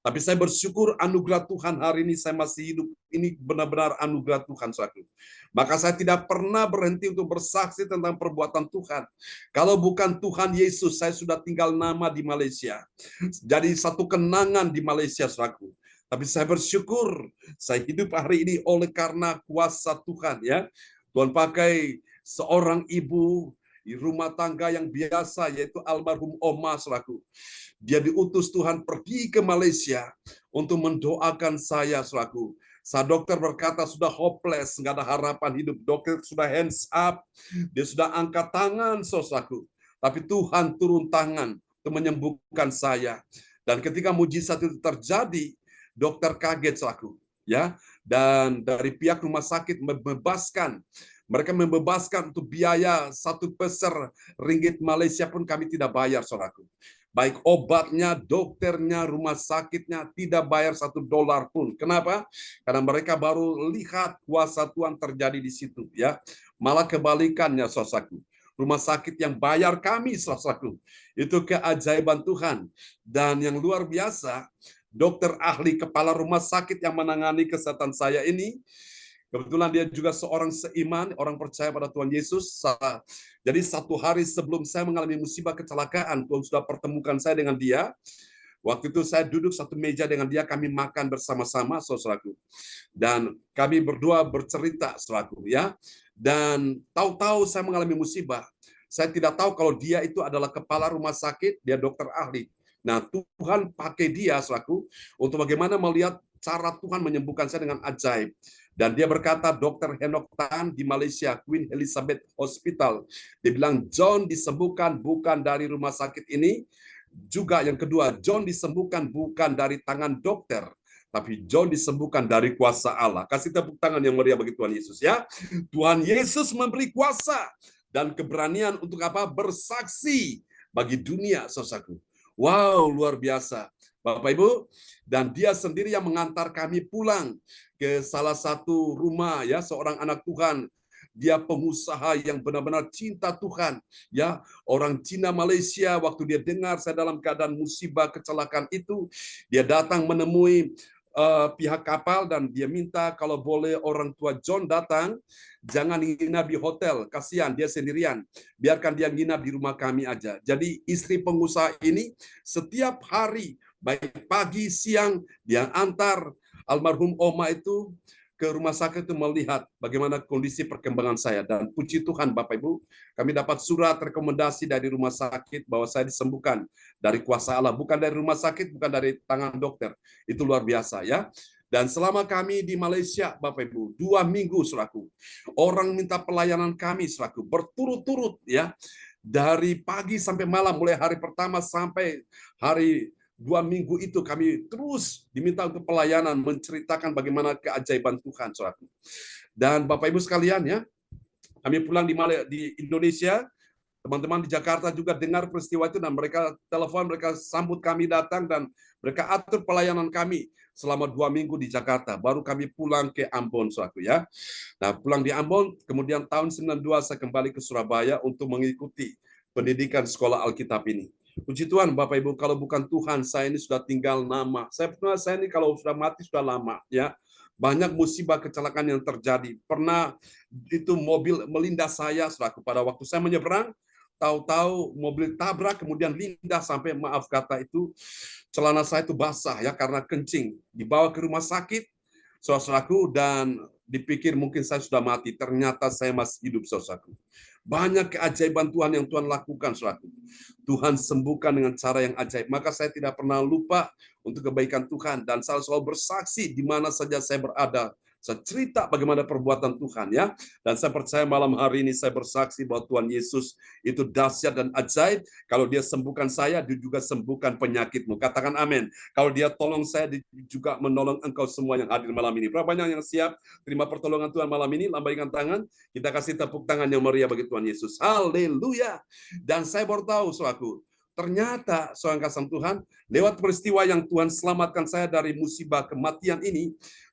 Tapi saya bersyukur anugerah Tuhan hari ini saya masih hidup. Ini benar-benar anugerah Tuhan, saudaraku. Maka saya tidak pernah berhenti untuk bersaksi tentang perbuatan Tuhan. Kalau bukan Tuhan Yesus, saya sudah tinggal nama di Malaysia. Jadi satu kenangan di Malaysia, saudaraku. Tapi saya bersyukur saya hidup hari ini oleh karena kuasa Tuhan, ya. Tuhan pakai seorang ibu di rumah tangga yang biasa, yaitu almarhum Oma, saudaraku. Dia diutus Tuhan pergi ke Malaysia untuk mendoakan saya, saudaraku. Saat dokter berkata sudah hopeless, nggak ada harapan hidup. Dokter sudah hands up, dia sudah angkat tangan, saudaraku. Tapi Tuhan turun tangan untuk menyembuhkan saya. Dan ketika mujizat itu terjadi, dokter kaget, saudaraku. Ya, dan dari pihak rumah sakit mereka membebaskan untuk biaya 1 peser ringgit Malaysia pun kami tidak bayar, saudaraku. Baik obatnya, dokternya, rumah sakitnya, tidak bayar $1 pun. Kenapa? Karena mereka baru lihat kuasa Tuhan terjadi di situ, ya. Malah kebalikannya, saudaraku. Rumah sakit yang bayar kami, saudaraku. Itu keajaiban Tuhan. Dan yang luar biasa, dokter ahli kepala rumah sakit yang menangani kesehatan saya ini, kebetulan dia juga seorang seiman, orang percaya pada Tuhan Yesus. Jadi 1 hari sebelum saya mengalami musibah kecelakaan, Tuhan sudah pertemukan saya dengan dia. Waktu itu saya duduk satu meja dengan dia, kami makan bersama-sama, saudaraku. Dan kami berdua bercerita, saudaraku, ya. Dan tahu-tahu saya mengalami musibah. Saya tidak tahu kalau dia itu adalah kepala rumah sakit, dia dokter ahli. Nah, Tuhan pakai dia, saudaraku, untuk bagaimana melihat cara Tuhan menyembuhkan saya dengan ajaib. Dan dia berkata, Dr. Henok Tan di Malaysia, Queen Elizabeth Hospital, dia bilang John disembuhkan bukan dari rumah sakit ini. Juga yang kedua, John disembuhkan bukan dari tangan dokter, tapi John disembuhkan dari kuasa Allah. Kasih tepuk tangan yang meriah bagi Tuhan Yesus ya. Tuhan Yesus memberi kuasa dan keberanian untuk apa? Bersaksi bagi dunia, saudaraku. Wow, luar biasa. Bapak Ibu, dan dia sendiri yang mengantar kami pulang ke salah satu rumah ya, seorang anak Tuhan. Dia pengusaha yang benar-benar cinta Tuhan, ya. Orang Cina Malaysia, waktu dia dengar saya dalam keadaan musibah kecelakaan itu, dia datang menemui pihak kapal dan dia minta kalau boleh orang tua John datang, jangan nginap di hotel, kasihan dia sendirian, biarkan dia nginap di rumah kami aja. Jadi istri pengusaha ini setiap hari, baik pagi, siang, dia antar almarhum Oma itu ke rumah sakit itu melihat bagaimana kondisi perkembangan saya. Dan puji Tuhan Bapak Ibu, kami dapat surat rekomendasi dari rumah sakit bahwa saya disembuhkan dari kuasa Allah. Bukan dari rumah sakit, bukan dari tangan dokter. Itu luar biasa ya. Dan selama kami di Malaysia, Bapak Ibu, 2 minggu selaku, orang minta pelayanan kami selaku berturut-turut ya. Dari pagi sampai malam, mulai hari pertama sampai hari 2 minggu itu kami terus diminta untuk pelayanan, menceritakan bagaimana keajaiban Tuhan, saudaraku. Dan Bapak Ibu sekalian ya, kami pulang di Indonesia, teman-teman di Jakarta juga dengar peristiwa itu dan mereka telepon, mereka sambut kami datang dan mereka atur pelayanan kami selama 2 minggu di Jakarta. Baru kami pulang ke Ambon, saudaraku ya. Nah, pulang di Ambon, kemudian tahun 92 saya kembali ke Surabaya untuk mengikuti pendidikan sekolah Alkitab ini. Puji Tuhan Bapak Ibu, kalau bukan Tuhan saya ini sudah tinggal nama. Saya ini kalau sudah mati sudah lama ya. Banyak musibah kecelakaan yang terjadi. Pernah itu mobil melindas saya selaku pada waktu saya menyeberang, tahu-tahu mobil tabrak kemudian lindas sampai maaf kata itu celana saya itu basah ya karena kencing. Dibawa ke rumah sakit saudaraku dan dipikir mungkin saya sudah mati. Ternyata saya masih hidup saudaraku. Banyak keajaiban Tuhan yang Tuhan lakukan, saudaraku. Tuhan sembuhkan dengan cara yang ajaib. Maka saya tidak pernah lupa untuk kebaikan Tuhan dan selalu bersaksi di mana saja saya berada. Saya cerita bagaimana perbuatan Tuhan ya. Dan saya percaya malam hari ini saya bersaksi bahwa Tuhan Yesus itu dahsyat dan ajaib. Kalau dia sembuhkan saya, dia juga sembuhkan penyakitmu. Katakan amin. Kalau dia tolong saya, dia juga menolong engkau semua yang hadir malam ini. Berapa banyak yang siap terima pertolongan Tuhan malam ini? Lambaikan tangan. Kita kasih tepuk tangan yang meriah bagi Tuhan Yesus. Haleluya. Dan saya baru tahu, saudaraku, ternyata seorang kasih Tuhan, lewat peristiwa yang Tuhan selamatkan saya dari musibah kematian ini,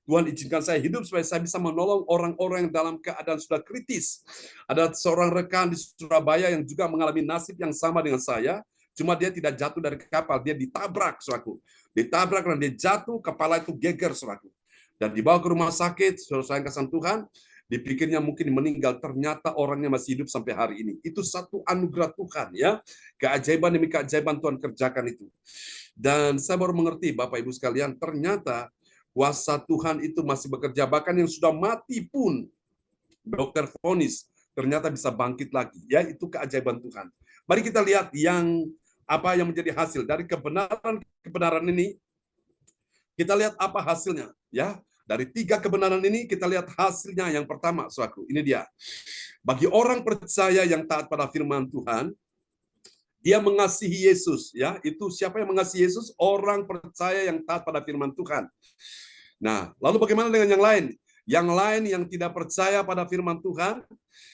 Tuhan izinkan saya hidup supaya saya bisa menolong orang-orang yang dalam keadaan sudah kritis. Ada seorang rekan di Surabaya yang juga mengalami nasib yang sama dengan saya, cuma dia tidak jatuh dari kapal, dia ditabrak, saudaraku. Ditabrak dan dia jatuh, kepala itu geger, saudaraku. Dan dibawa ke rumah sakit, saudara kasih Tuhan, dipikirnya mungkin meninggal, ternyata orangnya masih hidup sampai hari ini. Itu satu anugerah Tuhan ya. Keajaiban demi keajaiban Tuhan kerjakan itu. Dan saya baru mengerti Bapak Ibu sekalian, ternyata kuasa Tuhan itu masih bekerja. Bahkan yang sudah mati pun, dokter vonis, ternyata bisa bangkit lagi. Ya, itu keajaiban Tuhan. Mari kita lihat apa yang menjadi hasil dari kebenaran ini. Kita lihat apa hasilnya. Ya, dari 3 kebenaran ini kita lihat hasilnya. Yang pertama, saudaraku, ini dia. Bagi orang percaya yang taat pada firman Tuhan, dia mengasihi Yesus, ya. Itu siapa yang mengasihi Yesus? Orang percaya yang taat pada firman Tuhan. Nah, lalu bagaimana dengan yang lain? Yang lain yang tidak percaya pada firman Tuhan,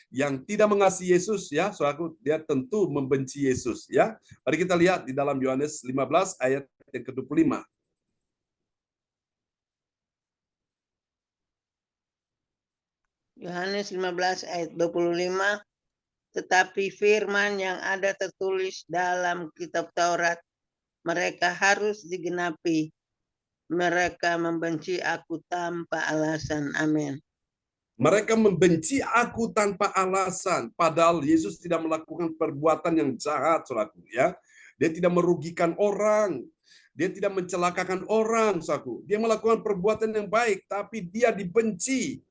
yang tidak mengasihi Yesus, ya, saudaraku, dia tentu membenci Yesus, ya. Mari kita lihat di dalam Yohanes 15 ayat yang ke-25. Yohanes 15 ayat 25, tetapi firman yang ada tertulis dalam kitab Taurat, mereka harus digenapi. Mereka membenci aku tanpa alasan. Amin. Mereka membenci aku tanpa alasan. Padahal Yesus tidak melakukan perbuatan yang jahat, saudaraku. Ya, dia tidak merugikan orang. Dia tidak mencelakakan orang, saudaraku. Dia melakukan perbuatan yang baik, tapi dia dibenci.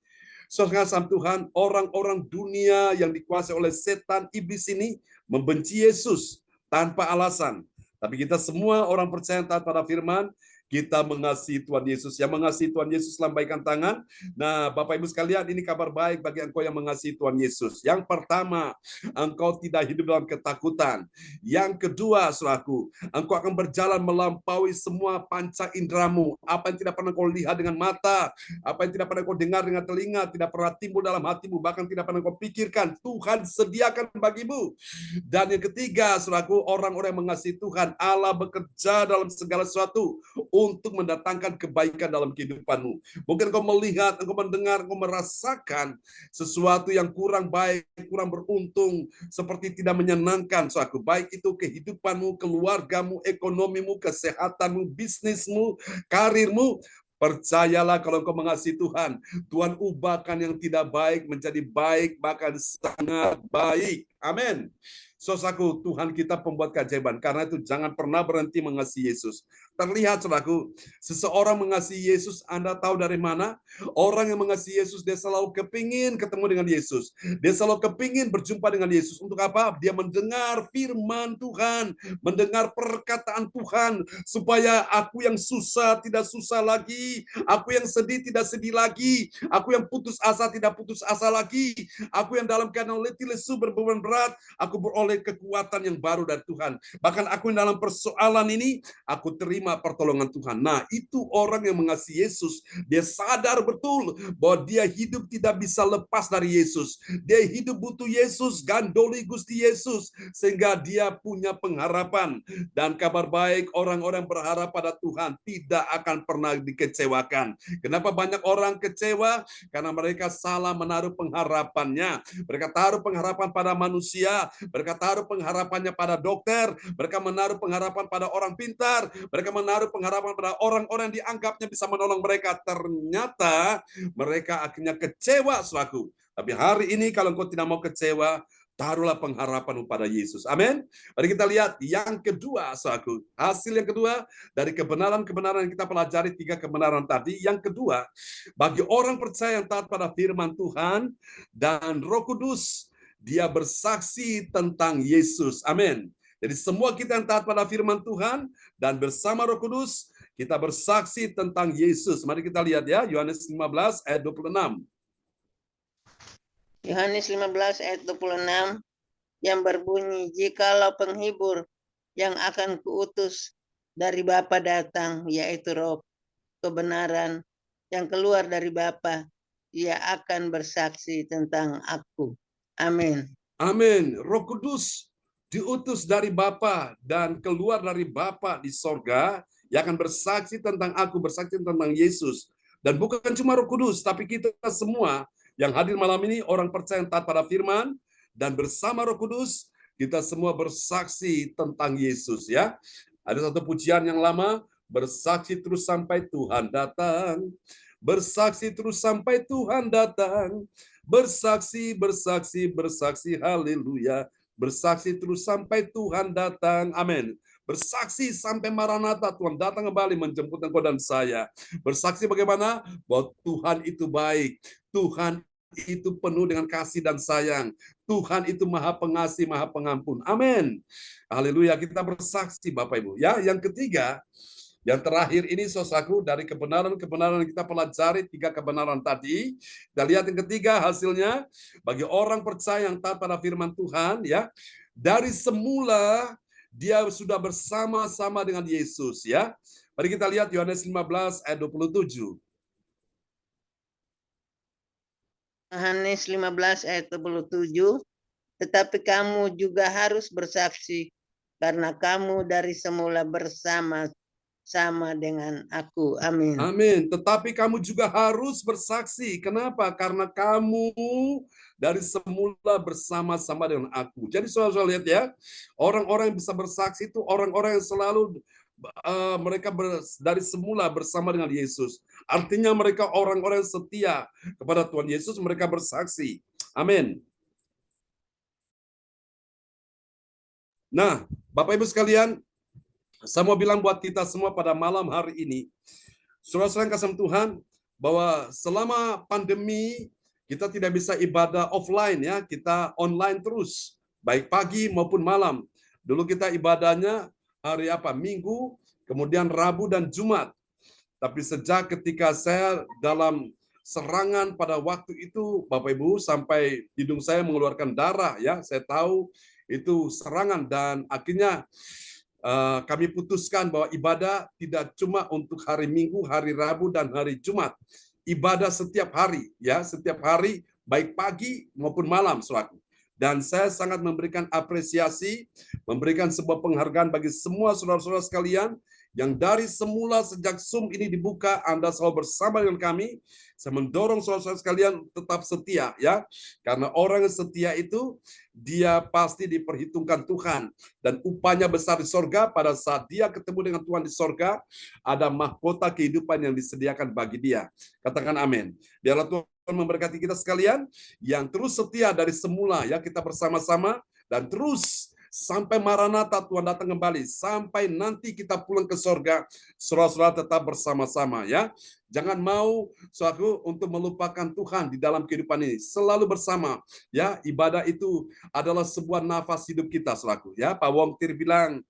Saudara Tuhan, orang-orang dunia yang dikuasai oleh setan iblis ini membenci Yesus tanpa alasan. Tapi kita semua orang percaya taat pada firman, kita mengasihi Tuhan Yesus. Yang mengasihi Tuhan Yesus lambaikan tangan. Nah, Bapak Ibu sekalian, ini kabar baik bagi engkau yang mengasihi Tuhan Yesus. Yang pertama, engkau tidak hidup dalam ketakutan. Yang kedua, saudaraku, engkau akan berjalan melampaui semua panca inderamu. Apa yang tidak pernah kau lihat dengan mata, apa yang tidak pernah kau dengar dengan telinga, tidak pernah timbul dalam hatimu, bahkan tidak pernah kau pikirkan, Tuhan sediakan bagimu. Dan yang ketiga, saudaraku, orang-orang yang mengasihi Tuhan, Allah bekerja dalam segala sesuatu untuk mendatangkan kebaikan dalam kehidupanmu. Mungkin kau melihat, engkau mendengar, engkau merasakan sesuatu yang kurang baik, kurang beruntung, seperti tidak menyenangkan, saudaraku. Baik itu kehidupanmu, keluargamu, ekonomimu, kesehatanmu, bisnismu, karirmu. Percayalah kalau engkau mengasihi Tuhan, Tuhan ubahkan yang tidak baik menjadi baik, bahkan sangat baik. Amin. Saudaraku, Tuhan kita pembuat keajaiban. Karena itu jangan pernah berhenti mengasihi Yesus. Terlihat, saudaraku, seseorang mengasihi Yesus, Anda tahu dari mana? Orang yang mengasihi Yesus, dia selalu kepingin ketemu dengan Yesus. Dia selalu kepingin berjumpa dengan Yesus. Untuk apa? Dia mendengar firman Tuhan, mendengar perkataan Tuhan, supaya aku yang susah tidak susah lagi, aku yang sedih tidak sedih lagi, aku yang putus asa tidak putus asa lagi, aku yang dalam keadaan letih lesu berbeban berat, aku beroleh kekuatan yang baru dari Tuhan. Bahkan aku yang dalam persoalan ini, aku terima pertolongan Tuhan. Nah, itu orang yang mengasihi Yesus. Dia sadar betul bahwa dia hidup tidak bisa lepas dari Yesus. Dia hidup butuh Yesus, gandoli Gusti Yesus, sehingga dia punya pengharapan. Dan kabar baik, orang-orang berharap pada Tuhan tidak akan pernah dikecewakan. Kenapa banyak orang kecewa? Karena mereka salah menaruh pengharapannya. Mereka taruh pengharapan pada manusia, mereka taruh pengharapannya pada dokter, mereka menaruh pengharapan pada orang pintar, mereka menaruh pengharapan pada orang-orang yang dianggapnya bisa menolong mereka. Ternyata mereka akhirnya kecewa, saudaraku. Tapi hari ini kalau engkau tidak mau kecewa, taruhlah pengharapan pada Yesus. Amin. Mari kita lihat yang kedua, saudaraku. Hasil yang kedua dari kebenaran-kebenaran yang kita pelajari, 3 kebenaran tadi. Yang kedua, bagi orang percaya yang taat pada firman Tuhan dan Roh Kudus, dia bersaksi tentang Yesus. Amin. Jadi semua kita yang taat pada firman Tuhan dan bersama Roh Kudus, kita bersaksi tentang Yesus. Mari kita lihat ya, Yohanes 15 ayat 26. Yohanes 15 ayat 26 yang berbunyi, jikalau penghibur yang akan kuutus dari Bapa datang, yaitu Roh kebenaran yang keluar dari Bapa, ia akan bersaksi tentang aku. Amin. Amin. Roh Kudus diutus dari Bapa dan keluar dari Bapa di sorga, yang akan bersaksi tentang aku, bersaksi tentang Yesus. Dan bukan cuma Roh Kudus, tapi kita semua yang hadir malam ini, orang percaya yang taat pada firman, dan bersama Roh Kudus, kita semua bersaksi tentang Yesus. Ya, ada satu pujian yang lama, bersaksi terus sampai Tuhan datang, bersaksi terus sampai Tuhan datang, bersaksi, bersaksi, bersaksi, haleluya, bersaksi terus sampai Tuhan datang, amin. Bersaksi sampai Maranatha, Tuhan datang kembali menjemput engkau dan saya. Bersaksi bagaimana? Bahwa Tuhan itu baik, Tuhan itu penuh dengan kasih dan sayang, Tuhan itu maha pengasih, maha pengampun, amin. Haleluya, kita bersaksi Bapak Ibu. Ya, yang ketiga, yang terakhir ini, saudaraku, dari kebenaran-kebenaran yang kita pelajari, 3 kebenaran tadi, kita lihat yang ketiga hasilnya, bagi orang percaya yang taat pada firman Tuhan, ya, dari semula dia sudah bersama-sama dengan Yesus, ya. Mari kita lihat Yohanes 15 ayat 27. Yohanes 15 ayat 27, tetapi kamu juga harus bersaksi, karena kamu dari semula bersama dengan aku. Amin. Amin. Tetapi kamu juga harus bersaksi. Kenapa? Karena kamu dari semula bersama-sama dengan aku. Jadi saudara lihat ya, orang-orang yang bisa bersaksi itu orang-orang yang selalu mereka dari semula bersama dengan Yesus. Artinya mereka orang-orang yang setia kepada Tuhan Yesus, mereka bersaksi. Amin. Nah, Bapak Ibu sekalian, saya mau bilang buat kita semua pada malam hari ini, saudara-saudara yang kasih Tuhan, bahwa selama pandemi kita tidak bisa ibadah offline ya, kita online terus, baik pagi maupun malam. Dulu kita ibadahnya hari apa? Minggu, kemudian Rabu dan Jumat. Tapi sejak ketika saya dalam serangan pada waktu itu, Bapak Ibu, sampai hidung saya mengeluarkan darah, ya, saya tahu itu serangan, dan akhirnya kami putuskan bahwa ibadah tidak cuma untuk hari Minggu, hari Rabu, dan hari Jumat. Ibadah setiap hari, ya, setiap hari, baik pagi maupun malam, saudaraku. Dan saya sangat memberikan apresiasi, memberikan sebuah penghargaan bagi semua saudara-saudara sekalian yang dari semula sejak Zoom ini dibuka, Anda selalu bersama dengan kami. Saya mendorong saudara-saudara sekalian tetap setia, ya, karena orang yang setia itu dia pasti diperhitungkan Tuhan, dan upahnya besar di sorga. Pada saat dia ketemu dengan Tuhan di sorga, ada mahkota kehidupan yang disediakan bagi dia. Katakan amin. Biarlah Tuhan memberkati kita sekalian yang terus setia dari semula, ya, kita bersama-sama, dan terus sampai Maranatha, Tuhan datang kembali, sampai nanti kita pulang ke sorga, saudara-saudara tetap bersama-sama, ya. Jangan mau, saudaraku, untuk melupakan Tuhan di dalam kehidupan ini. Selalu bersama, ya. Ibadah itu adalah sebuah nafas hidup kita, saudaraku, ya. Pak Wongtir bilang,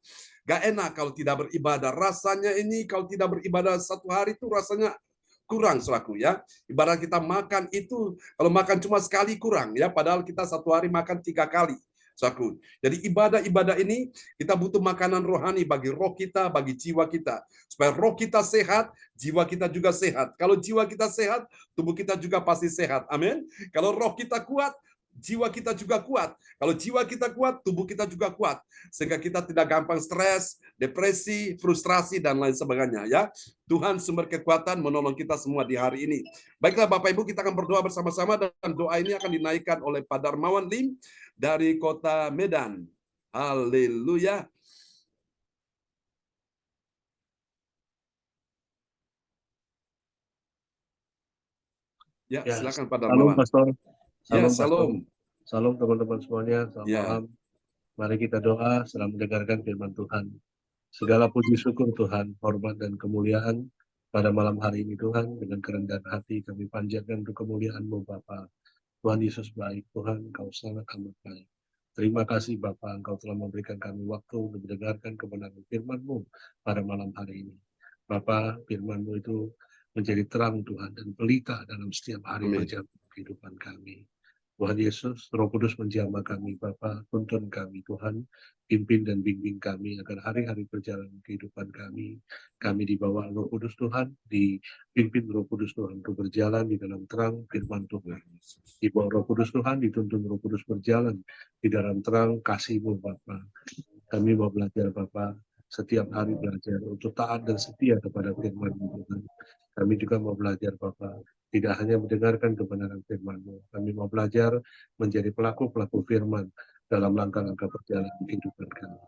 gak enak kalau tidak beribadah. Rasanya ini kalau tidak beribadah satu hari itu rasanya kurang, saudaraku, ya. Ibarat kita makan itu, kalau makan cuma sekali kurang, ya. Padahal kita satu hari makan 3 kali. Saudaraku. Jadi ibadah-ibadah ini kita butuh makanan rohani bagi roh kita, bagi jiwa kita. Supaya roh kita sehat, jiwa kita juga sehat. Kalau jiwa kita sehat, tubuh kita juga pasti sehat. Amin. Kalau roh kita kuat, jiwa kita juga kuat. Kalau jiwa kita kuat, tubuh kita juga kuat. Sehingga kita tidak gampang stres, depresi, frustrasi, dan lain sebagainya. Ya, Tuhan sumber kekuatan menolong kita semua di hari ini. Baiklah Bapak Ibu, kita akan berdoa bersama-sama, dan doa ini akan dinaikkan oleh Pak Darmawan Lim dari kota Medan. Haleluya. Ya, silakan Pak Salam Darmawan. Pastor. Ya, Salam Pastor. salam. Salam teman-teman semuanya. Selamat Ya. malam. Mari kita doa setelah mendengarkan firman Tuhan. Segala puji syukur Tuhan, hormat dan kemuliaan pada malam hari ini Tuhan, dengan kerendahan hati kami panjatkan untuk kemuliaan-Mu Bapa. Tuhan Yesus baik, Tuhan Engkau sangat amat baik. Terima kasih Bapa, Engkau telah memberikan kami waktu untuk mendengarkan kebenaran firman-Mu pada malam hari ini. Bapa, firman-Mu itu menjadi terang Tuhan dan pelita dalam setiap hari Amin. perjalanan kehidupan kami. Tuhan Yesus, Roh Kudus menjamah kami Bapa, tuntun kami Tuhan, pimpin dan bimbing kami agar hari-hari perjalanan kehidupan kami dibawa Roh Kudus Tuhan, dipimpin Roh Kudus Tuhan untuk berjalan di dalam terang firman Tuhan. Di bawah Roh Kudus Tuhan, dituntun Roh Kudus berjalan di dalam terang kasih-Mu Bapa. Kami mau belajar Bapa, setiap hari belajar untuk taat dan setia kepada firman-Mu Tuhan. Kami juga mau belajar Bapa, tidak hanya mendengarkan kebenaran firman-Mu. Kami mau belajar menjadi pelaku-pelaku firman dalam langkah-langkah perjalanan kehidupan kami.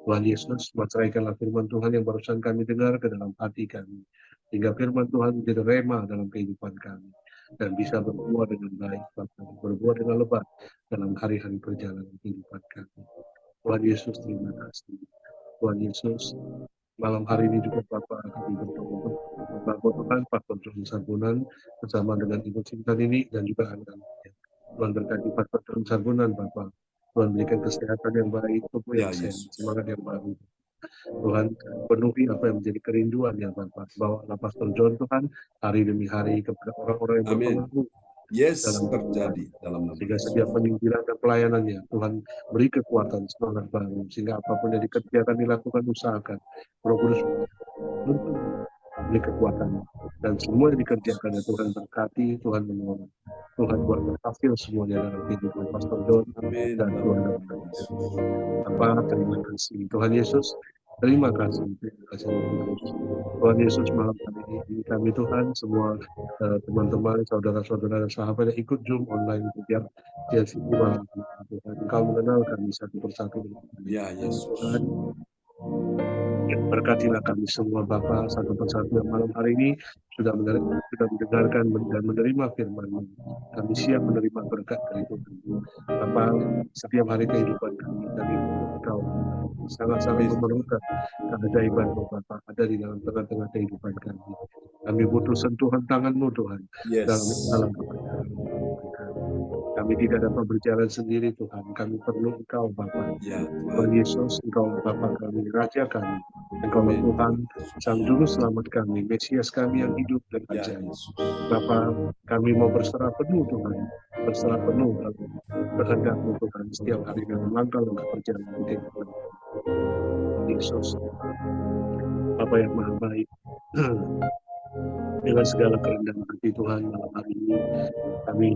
Tuhan Yesus, materaikanlah firman Tuhan yang barusan kami dengar ke dalam hati kami. Hingga firman Tuhan menjadi rema dalam kehidupan kami. Dan bisa berbuah dengan baik, Bapak, berbuah dengan lebat dalam hari-hari perjalanan kehidupan kami. Tuhan Yesus, terima kasih. Tuhan Yesus, malam hari ini juga Bapak kami berdoa untuk Tuhan, Pastor John Sarbunan bersama dengan Ibu Cinta ini dan juga anak-anaknya. Tuhan berkati Pastor John Sarbunan Bapak. Tuhan berikan kesehatan yang baik, tubuh yang sehat, semangat yang baru. Tuhan penuhi apa yang menjadi kerinduan ya Bapak. Bawalah Pastor John Tuhan hari demi hari kepada orang-orang yang berpengaruh. Yes, dalam terjadi dalam nama sehingga Yesus. setiap peninggalan dan pelayanannya Tuhan beri kekuatan semangat baru sehingga apapun yang dikerjakan dilakukan usahakan Roh Kudus beri kekuatan dan semua yang dikerjakan ya Tuhan berkati, Tuhan menolong, Tuhan buat berhasil semuanya dalam kehidupan Pastor John Amin. dan Tuhan apa terima kasih Tuhan Yesus. Terima kasih Roh Kudus. Tuhan Yesus, malam hari ini kami Tuhan, semua teman-teman, saudara-saudara dan sahabat yang ikut Zoom online setiap malam Tuhan. Engkau mengenal kami satu persatu. Ya Yesus. Tuhan, berkatilah kami semua Bapa satu persatu yang malam hari ini sudah mendengarkan dan menerima firman-Mu. Kami siap menerima berkat dari Tuhan. Bapa, setiap hari kehidupan kami Engkau sangat-sangat memerlukan keajaiban-Mu Bapa ada di dalam tengah-tengah kehidupan kami. Kami butuh sentuhan tangan-Mu Tuhan dalam kehidupan kami. Kami tidak dapat berjalan sendiri Tuhan. Kami perlu Engkau Bapa. Ya Tuhan Tuhan. Yesus, Engkau Bapa kami, Raja kami. Engkau Amin. Tuhan, Sang Juru Selamat kami, Mesias kami yang hidup dan Ya ajaib. Yesus. Bapa, kami mau berserah penuh Tuhan. Berserah penuh dalam kehendak-Mu Tuhan. Setiap hari dalam langkah-langkah perjalanan kehidupan. Yesus, Bapa yang Maha Baik. Dengan segala kerendahan hati Tuhan malam hari ini, kami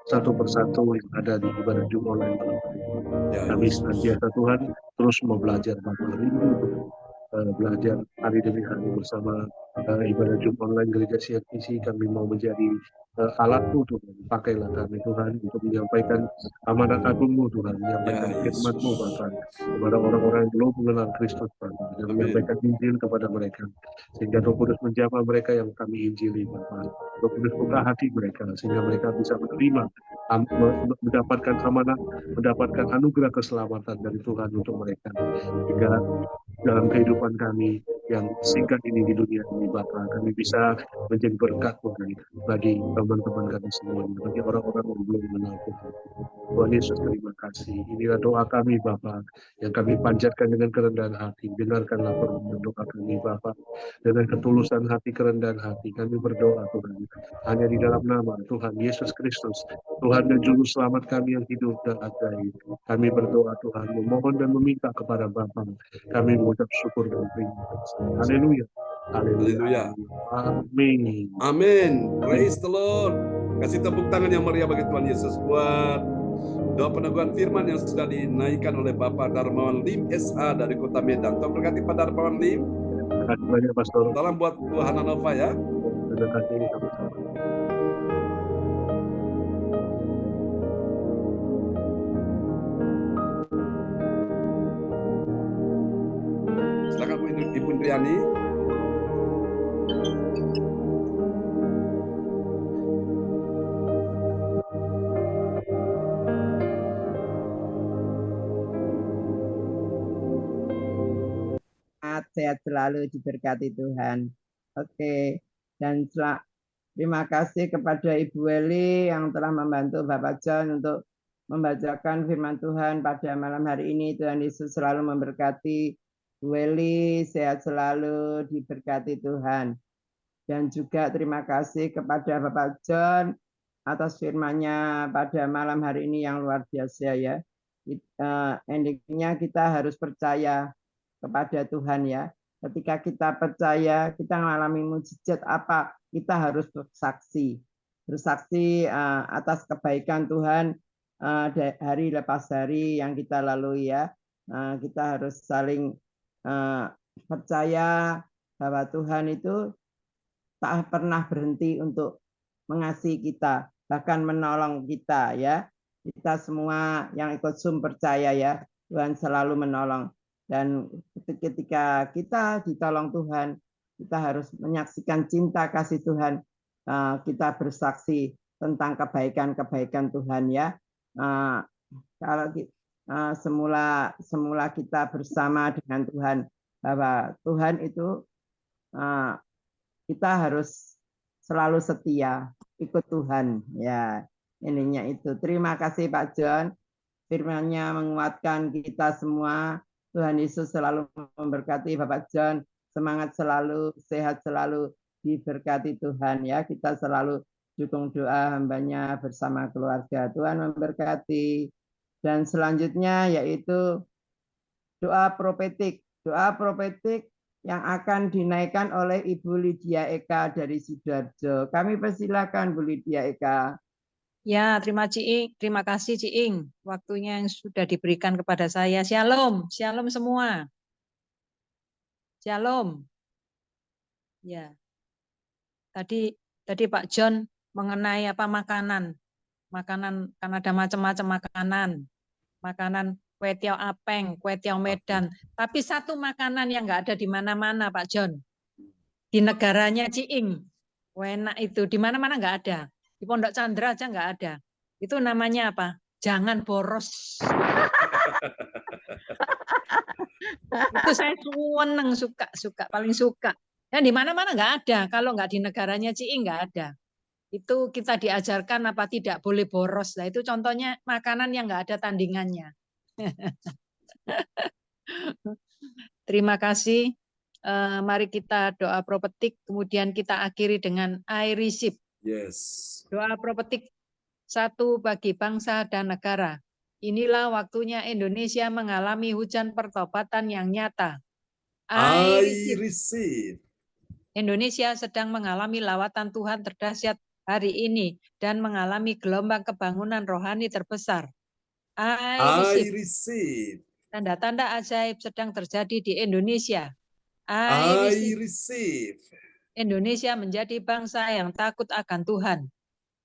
satu persatu yang ada di ibadah Jumat online malam hari ini. Ya Kami Yesus. senantiasa Tuhan terus mau belajar Bapak, rindu Tuhan. Belajar hari demi hari bersama ibadah Jumat online Gereja Siap Isi. Kami mau menjadi alat-Mu Tuhan. Pakailah kami Tuhan untuk menyampaikan amanat agung-Mu Tuhan, menyampaikan Ya firman-Mu Yesus. Bapak kepada orang-orang yang belum mengenal Kristus Bapak, dan Amin. menyampaikan Injil kepada mereka, sehingga Roh Kudus menjamah mereka yang kami injili Bapak. Roh Kudus buka hati mereka sehingga mereka bisa menerima, mendapatkan amanat, mendapatkan anugerah keselamatan dari Tuhan untuk mereka, sehingga dalam kehidupan kami yang singkat ini di dunia ini Bapak, kami bisa menjadi berkat Tuhan bagi teman-teman kami semuanya, bagi orang-orang yang belum mengenal Tuhan. Tuhan Yesus, terima kasih. Inilah doa kami Bapak, yang kami panjatkan dengan kerendahan hati. Dengarkanlah permohonan doa kami Bapak, dengan ketulusan hati, kerendahan hati. Kami berdoa Tuhan, hanya di dalam nama Tuhan Yesus Kristus, Tuhan dan Juru Selamat kami yang hidup dan ajaib. Kami berdoa Tuhan, memohon dan meminta kepada Bapa. Kami mengucap syukur dan terima kasih. Haleluya. Haleluya. Amin. Amin. Praise the Lord. Kasih tepuk tangan yang meriah bagi Tuhan Yesus buat doa peneguhan firman yang sudah dinaikkan oleh Bapak Darmawan Lim SA dari Kota Medan. Tuhan berkati Pak Darmawan Lim. Terima kasih banyak Pastor. Salam buat Bu Hana Nova ya. Terima kasih sama-sama. Silakan Ibu Indriani. Sehat selalu, diberkati Tuhan. Oke, dan terima kasih kepada Ibu Weli yang telah membantu Bapak John untuk membacakan firman Tuhan pada malam hari ini. Tuhan Yesus selalu memberkati Bu Weli, sehat selalu, diberkati Tuhan. Dan juga terima kasih kepada Bapak John atas firman-Nya pada malam hari ini yang luar biasa ya. Endingnya kita harus percaya kepada Tuhan ya. Ketika kita percaya, kita mengalami mukjizat apa, kita harus bersaksi. Bersaksi atas kebaikan Tuhan hari lepas hari yang kita lalui ya. Kita harus saling percaya bahwa Tuhan itu tak pernah berhenti untuk mengasihi kita, bahkan menolong kita ya. Kita semua yang ikut Zoom percaya ya, Tuhan selalu menolong. Dan ketika kita ditolong Tuhan, kita harus menyaksikan cinta kasih Tuhan. Kita bersaksi tentang kebaikan-kebaikan Tuhan ya. Kalau semula kita bersama dengan Tuhan, bahwa Tuhan itu kita harus selalu setia ikut Tuhan ya. Ininya itu. Terima kasih Pak John. Firman-Nya menguatkan kita semua. Tuhan Yesus selalu memberkati Bapak John. Semangat selalu, sehat selalu, diberkati Tuhan ya. Kita selalu dukung doa hambanya bersama keluarga. Tuhan memberkati. Dan selanjutnya yaitu doa profetik. Doa profetik yang akan dinaikkan oleh Ibu Lydia Eka dari Sidoarjo. Kami persilakan Bu Lydia Eka. Ya, terima kasih Ciing. Waktunya yang sudah diberikan kepada saya. Shalom, shalom semua. Shalom. Ya. Tadi Pak John mengenai apa makanan. Makanan kan ada macam-macam makanan. Makanan kue tiaw apeng, kue tiaw Medan. Tapi satu makanan yang enggak ada di mana-mana Pak John. Di negaranya Ciing. Enak itu di mana-mana enggak ada. Di Pondok Chandra aja nggak ada. Itu namanya apa? Jangan boros. Itu saya seneng, suka, paling suka. Dan di mana-mana nggak ada. Kalau nggak di negaranya Ciing nggak ada. Itu kita diajarkan apa tidak boleh boros. Nah, itu contohnya makanan yang nggak ada tandingannya. Terima kasih. Mari kita doa prophetik, kemudian kita akhiri dengan I receive. Yes. Doa prophetik satu bagi bangsa dan negara. Inilah waktunya Indonesia mengalami hujan pertobatan yang nyata. I receive. receive. Indonesia sedang mengalami lawatan Tuhan terdahsyat hari ini dan mengalami gelombang kebangunan rohani terbesar. I receive. Tanda-tanda ajaib sedang terjadi di Indonesia. I receive. Indonesia menjadi bangsa yang takut akan Tuhan.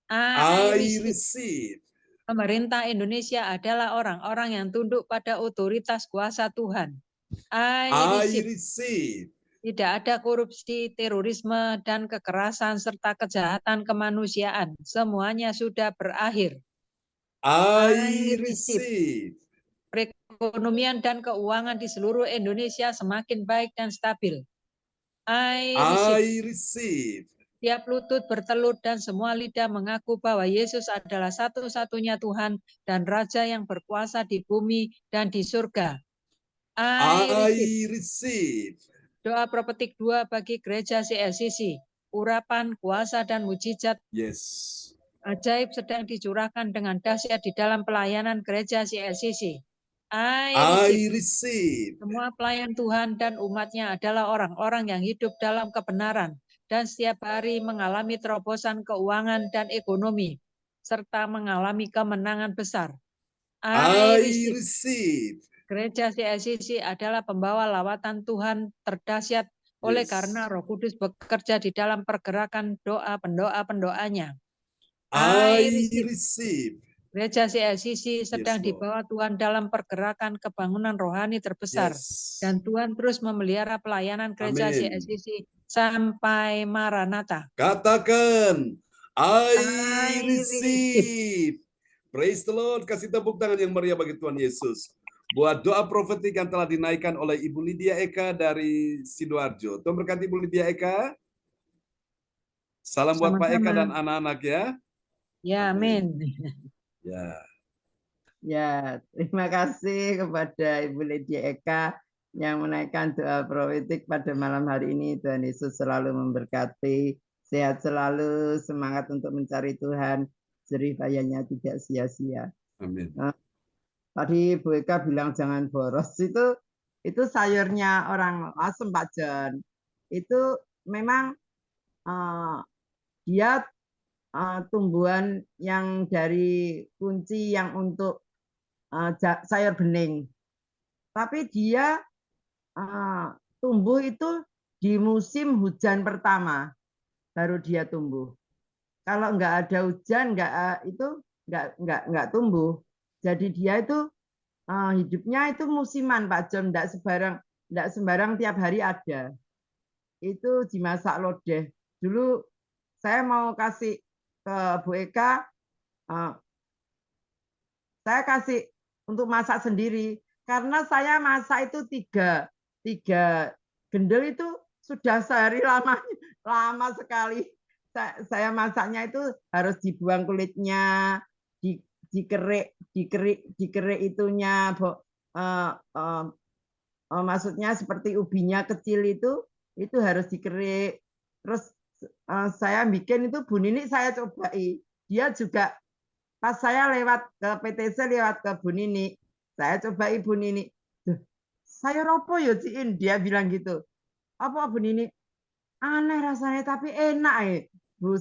I receive. Pemerintah Indonesia adalah orang-orang yang tunduk pada otoritas kuasa Tuhan. I receive. Tidak ada korupsi, terorisme, dan kekerasan serta kejahatan kemanusiaan. Semuanya sudah berakhir. I receive. Perekonomian dan keuangan di seluruh Indonesia semakin baik dan stabil. I receive. Tiap lutut bertelut dan semua lidah mengaku bahwa Yesus adalah satu-satunya Tuhan dan Raja yang berkuasa di bumi dan di surga. I receive. Doa prophetik 2 bagi gereja CLCC. Urapan, kuasa, dan mujizat ajaib sedang dicurahkan dengan dahsyat di dalam pelayanan gereja CLCC. I receive. Semua pelayan Tuhan dan umatnya adalah orang-orang yang hidup dalam kebenaran dan setiap hari mengalami terobosan keuangan dan ekonomi, serta mengalami kemenangan besar. I receive. Gereja CLCC adalah pembawa lawatan Tuhan terdahsyat oleh karena Roh Kudus bekerja di dalam pergerakan doa pendoa-pendoanya. I receive. Gereja CLCC sedang dibawa Tuhan dalam pergerakan kebangunan rohani terbesar. Dan Tuhan terus memelihara pelayanan gereja CLCC sampai Maranatha. Katakan, I receive. Praise the Lord. Kasih tepuk tangan yang meriah bagi Tuhan Yesus. Buat doa profetik yang telah dinaikkan oleh Ibu Lydia Eka dari Sidoarjo. Tuhan berkati Ibu Lydia Eka. Salam buat Pak Eka dan anak-anak ya. Ya, amin. Ya, terima kasih kepada Ibu Lydia Eka yang menaikkan doa profetik pada malam hari ini. Tuhan Yesus selalu memberkati, sehat selalu, semangat untuk mencari Tuhan, jerih payahnya tidak sia-sia. Amin. Tadi Bu Eka bilang jangan boros, itu sayurnya orang Lasem Pak John. Itu memang dia tumbuhan yang dari kunci yang untuk sayur bening. Tapi dia tumbuh itu di musim hujan pertama, baru dia tumbuh. Kalau nggak ada hujan, nggak tumbuh. Jadi dia itu hidupnya itu musiman Pak John, nggak sembarang tiap hari ada. Itu dimasak lodeh. Dulu saya mau kasih ke Bu Eka, saya kasih untuk masak sendiri karena saya masak itu tiga gendel itu sudah sehari lama sekali. Saya masaknya itu harus dibuang kulitnya, dikerik itunya, maksudnya seperti ubinya kecil itu harus dikerik. Terus saya bikin itu Bu Nini saya cobai. Dia juga pas saya lewat ke PTC lewat ke Bu Nini, saya cobai Bu Nini. Sayur apa ya Ciin? Dia bilang gitu. Apa Bu Nini? Aneh rasanya tapi enak ya. Bu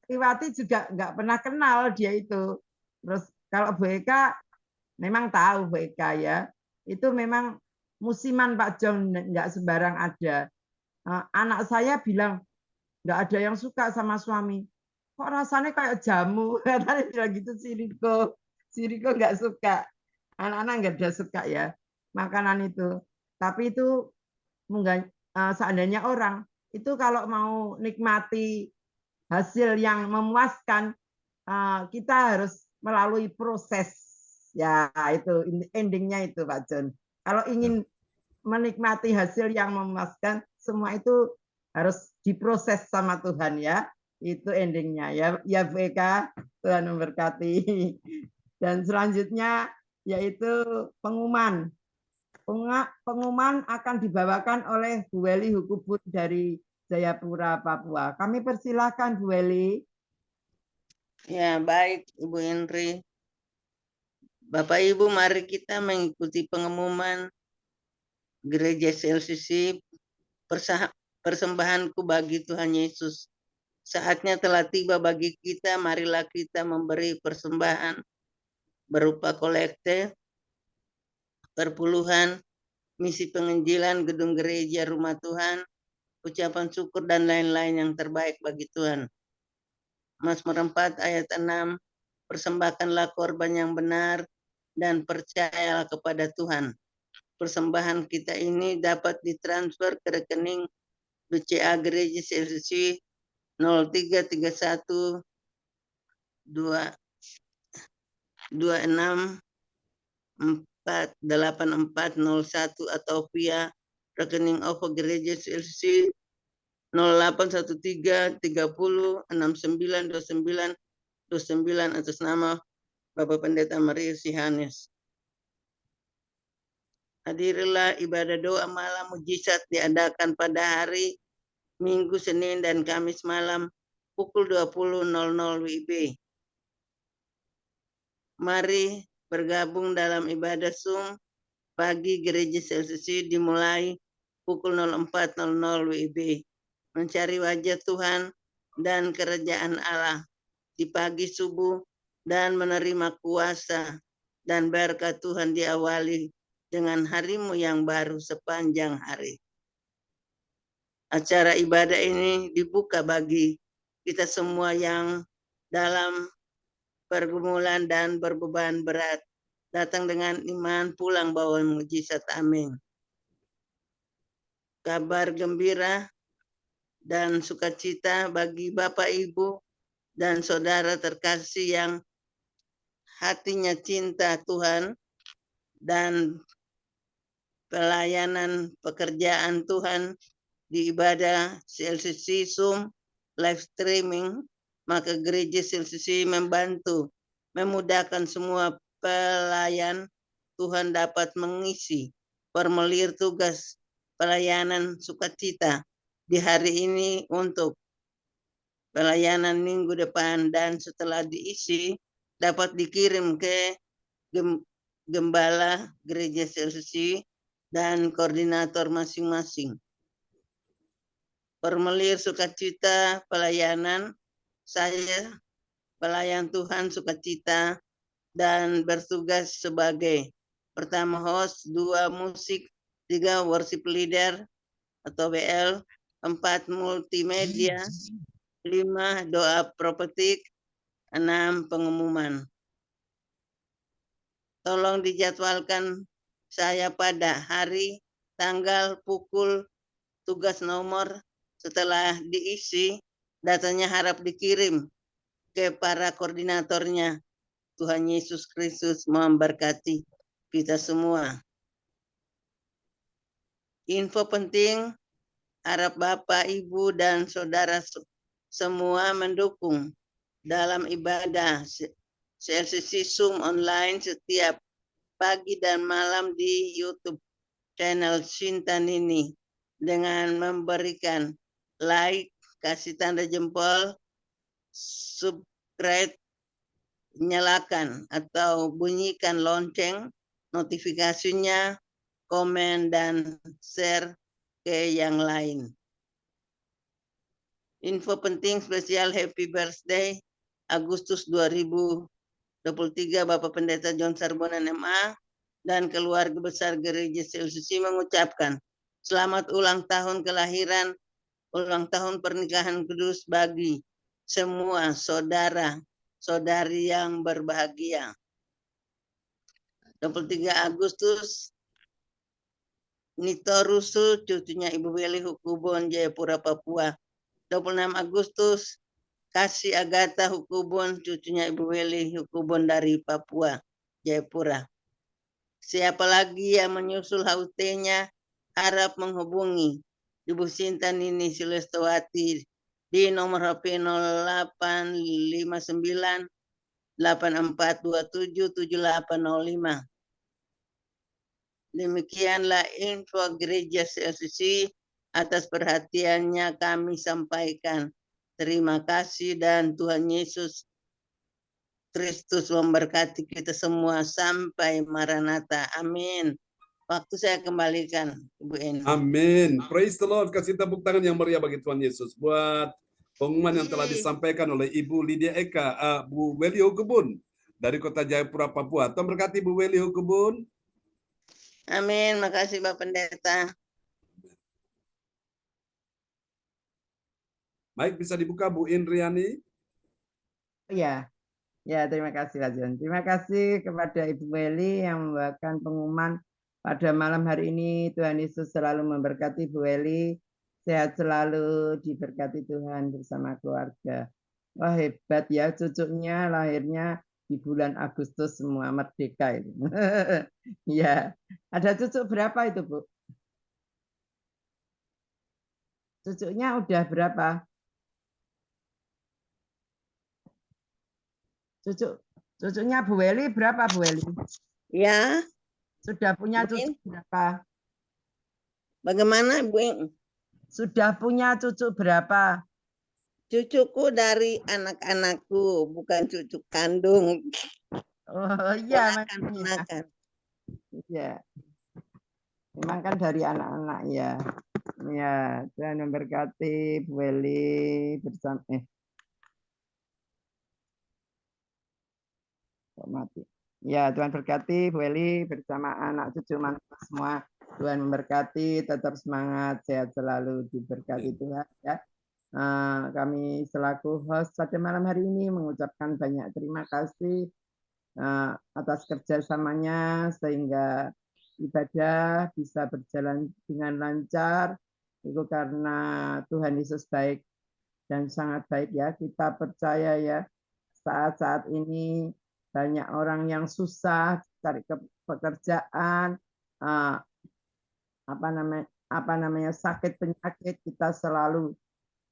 Iwati juga nggak pernah kenal dia itu. Terus kalau Bu Eka memang tahu Bu Eka ya. Itu memang musiman Pak John, nggak sembarang ada. Anak saya bilang nggak ada yang suka sama suami. Kok rasanya kayak jamu? Katanya bilang gitu Siriko nggak suka. Anak-anak nggak ada suka ya makanan itu. Tapi itu seandainya orang itu kalau mau nikmati hasil yang memuaskan, kita harus melalui proses. Ya itu endingnya itu Pak John. Kalau ingin menikmati hasil yang memuaskan, semua itu harus diproses sama Tuhan ya. Itu endingnya ya VK, Tuhan memberkati. Dan selanjutnya yaitu pengumuman. Pengumuman akan dibawakan oleh Bu Weli Hukubun dari Jayapura, Papua. Kami persilahkan Bu Weli. Ya, baik Ibu Henry. Bapak Ibu, mari kita mengikuti pengumuman Gereja CLCC persembahanku bagi Tuhan Yesus. Saatnya telah tiba bagi kita, marilah kita memberi persembahan berupa kolekte, perpuluhan, misi penginjilan, gedung gereja, rumah Tuhan, ucapan syukur, dan lain-lain yang terbaik bagi Tuhan. Mazmur 4 ayat 6, persembahkanlah korban yang benar dan percayalah kepada Tuhan. Persembahan kita ini dapat ditransfer ke rekening BCA Gereja CLCC 0331 26 48401 atau via rekening OVO Gereja CLCC 0813 30 69 29 29 atas nama Bapak Pendeta Marius Yohanes. Hadirilah ibadah doa malam mujizat diadakan pada hari Minggu, Senin, dan Kamis malam pukul 20.00 WIB. Mari bergabung dalam ibadah Zoom pagi Gereja CLCC dimulai pukul 04.00 WIB. Mencari wajah Tuhan dan kerajaan Allah di pagi subuh dan menerima kuasa dan berkat Tuhan diawali dengan harimu yang baru sepanjang hari. Acara ibadah ini dibuka bagi kita semua yang dalam pergumulan dan berbeban berat. Datang dengan iman, pulang bawa mujizat. Amin. Kabar gembira dan sukacita bagi Bapak, Ibu, dan saudara terkasih yang hatinya cinta Tuhan dan pelayanan pekerjaan Tuhan di ibadah CLCC Zoom live streaming, maka Gereja CLCC membantu memudahkan semua pelayan Tuhan dapat mengisi formulir tugas pelayanan sukacita di hari ini untuk pelayanan minggu depan, dan setelah diisi dapat dikirim ke gembala Gereja CLCC dan koordinator masing-masing. Formulir sukacita pelayanan, saya pelayan Tuhan sukacita dan bertugas sebagai pertama host, 2 musik, 3 worship leader atau WL, 4 multimedia, 5 doa profetik, 6 pengumuman. Tolong dijadwalkan saya pada hari, tanggal, pukul, tugas nomor. Setelah diisi, datanya harap dikirim ke para koordinatornya. Tuhan Yesus Kristus memberkati kita semua. Info penting, harap Bapak, Ibu, dan saudara semua mendukung dalam ibadah CLCC Zoom online setiap pagi dan malam di YouTube channel Sintanini dengan memberikan like, kasih tanda jempol, subscribe, nyalakan atau bunyikan lonceng notifikasinya, komen, dan share ke yang lain. Info penting spesial Happy Birthday Agustus 2023 Bapak Pendeta John Sarbonan MA dan keluarga besar Gereja CLCC mengucapkan selamat ulang tahun kelahiran, ulang tahun pernikahan kudus bagi semua saudara-saudari yang berbahagia. 23 Agustus, Nito Rusu, cucunya Ibu Weli Hukubun, Jayapura, Papua. 26 Agustus, Kasih Agatha Hukubun, cucunya Ibu Weli Hukubun dari Papua, Jayapura. Siapa lagi yang menyusul HUT-nya, harap menghubungi Ibu Sintanini Silestowati di nomor HP 0859 8427 7805. Demikianlah info Gereja CLCC, atas perhatiannya kami sampaikan. Terima kasih dan Tuhan Yesus Kristus memberkati kita semua sampai Maranatha. Amin. Waktu saya kembalikan, Ibu Eni. Amin. Praise the Lord. Kasih tepuk tangan yang meriah bagi Tuhan Yesus buat pengumuman yang telah Yeay. disampaikan oleh Ibu Lydia Eka, Bu Weli Hukubun dari Kota Jayapura, Papua. Tuhan berkati Bu Weli Hukubun. Amin. Makasih Bapak Pendeta. Baik, bisa dibuka Bu Indriani. Ya, ya, terima kasih Pak John. Terima kasih kepada Ibu Weli yang membawakan pengumuman pada malam hari ini. Tuhan Yesus selalu memberkati Bu Weli. Sehat selalu, diberkati Tuhan bersama keluarga. Wah, hebat ya, cucunya lahirnya di bulan Agustus semua, merdeka itu. Ya, ada cucu berapa itu, Bu? Cucunya udah berapa? Cucunya Bu Weli berapa, Bu Weli? Ya, Sudah punya Bu cucu berapa? bagaimana Bu? Sudah punya cucu berapa? Cucuku dari anak-anakku, bukan cucu kandung. Oh iya, Ponakan-ponakan. ya. Memang kan dari anak-anak ya. Ya, Tuhan memberkati Bu Weli bersama kok mati. Ya, Tuhan berkati Bu Weli bersama anak cucu mantu semua. Tuhan memberkati, tetap semangat, sehat selalu, diberkati Tuhan ya. Kami selaku host pada malam hari ini mengucapkan banyak terima kasih atas kerjasamanya sehingga ibadah bisa berjalan dengan lancar. Itu karena Tuhan Yesus baik dan sangat baik ya. Kita percaya ya, saat-saat ini banyak orang yang susah cari pekerjaan, apa namanya sakit penyakit, kita selalu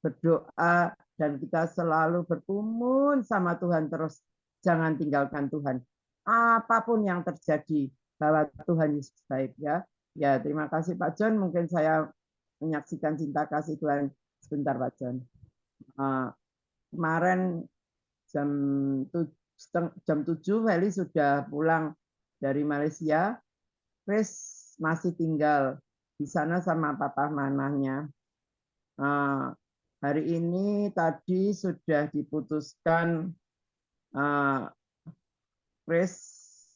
berdoa dan kita selalu berkumun sama Tuhan terus. Jangan tinggalkan Tuhan. Apapun yang terjadi, bahwa Tuhan Yesus baik ya. Ya, terima kasih Pak John. Mungkin saya menyaksikan cinta kasih Tuhan sebentar Pak John. Kemarin jam 7 Heli sudah pulang dari Malaysia. Chris masih tinggal di sana sama papa mamanya. Hari ini tadi sudah diputuskan Chris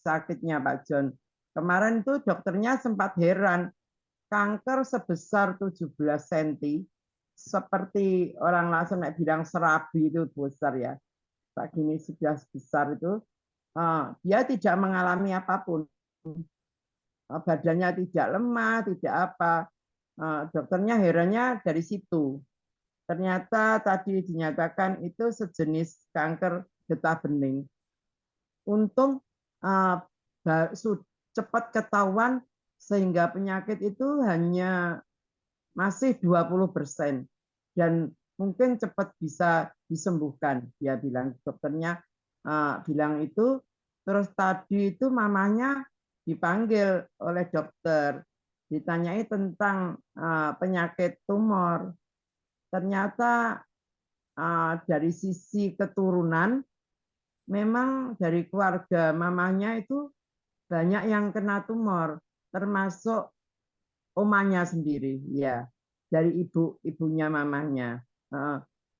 sakitnya Pak John. Kemarin tuh dokternya sempat heran, kanker sebesar 17 cm, seperti orang langsung bilang serabi itu besar ya. Pak gini sudah besar itu, dia tidak mengalami apapun. Badannya tidak lemah, tidak apa. Dokternya herannya dari situ. Ternyata tadi dinyatakan itu sejenis kanker getah bening. Untung cepat ketahuan sehingga penyakit itu hanya masih 20% dan mungkin cepat bisa disembuhkan. Dia bilang, dokternya bilang itu. Terus tadi itu mamanya dipanggil oleh dokter, ditanyai tentang penyakit tumor. Ternyata dari sisi keturunan, memang dari keluarga mamanya itu banyak yang kena tumor, termasuk omanya sendiri, ya, dari ibunya mamanya.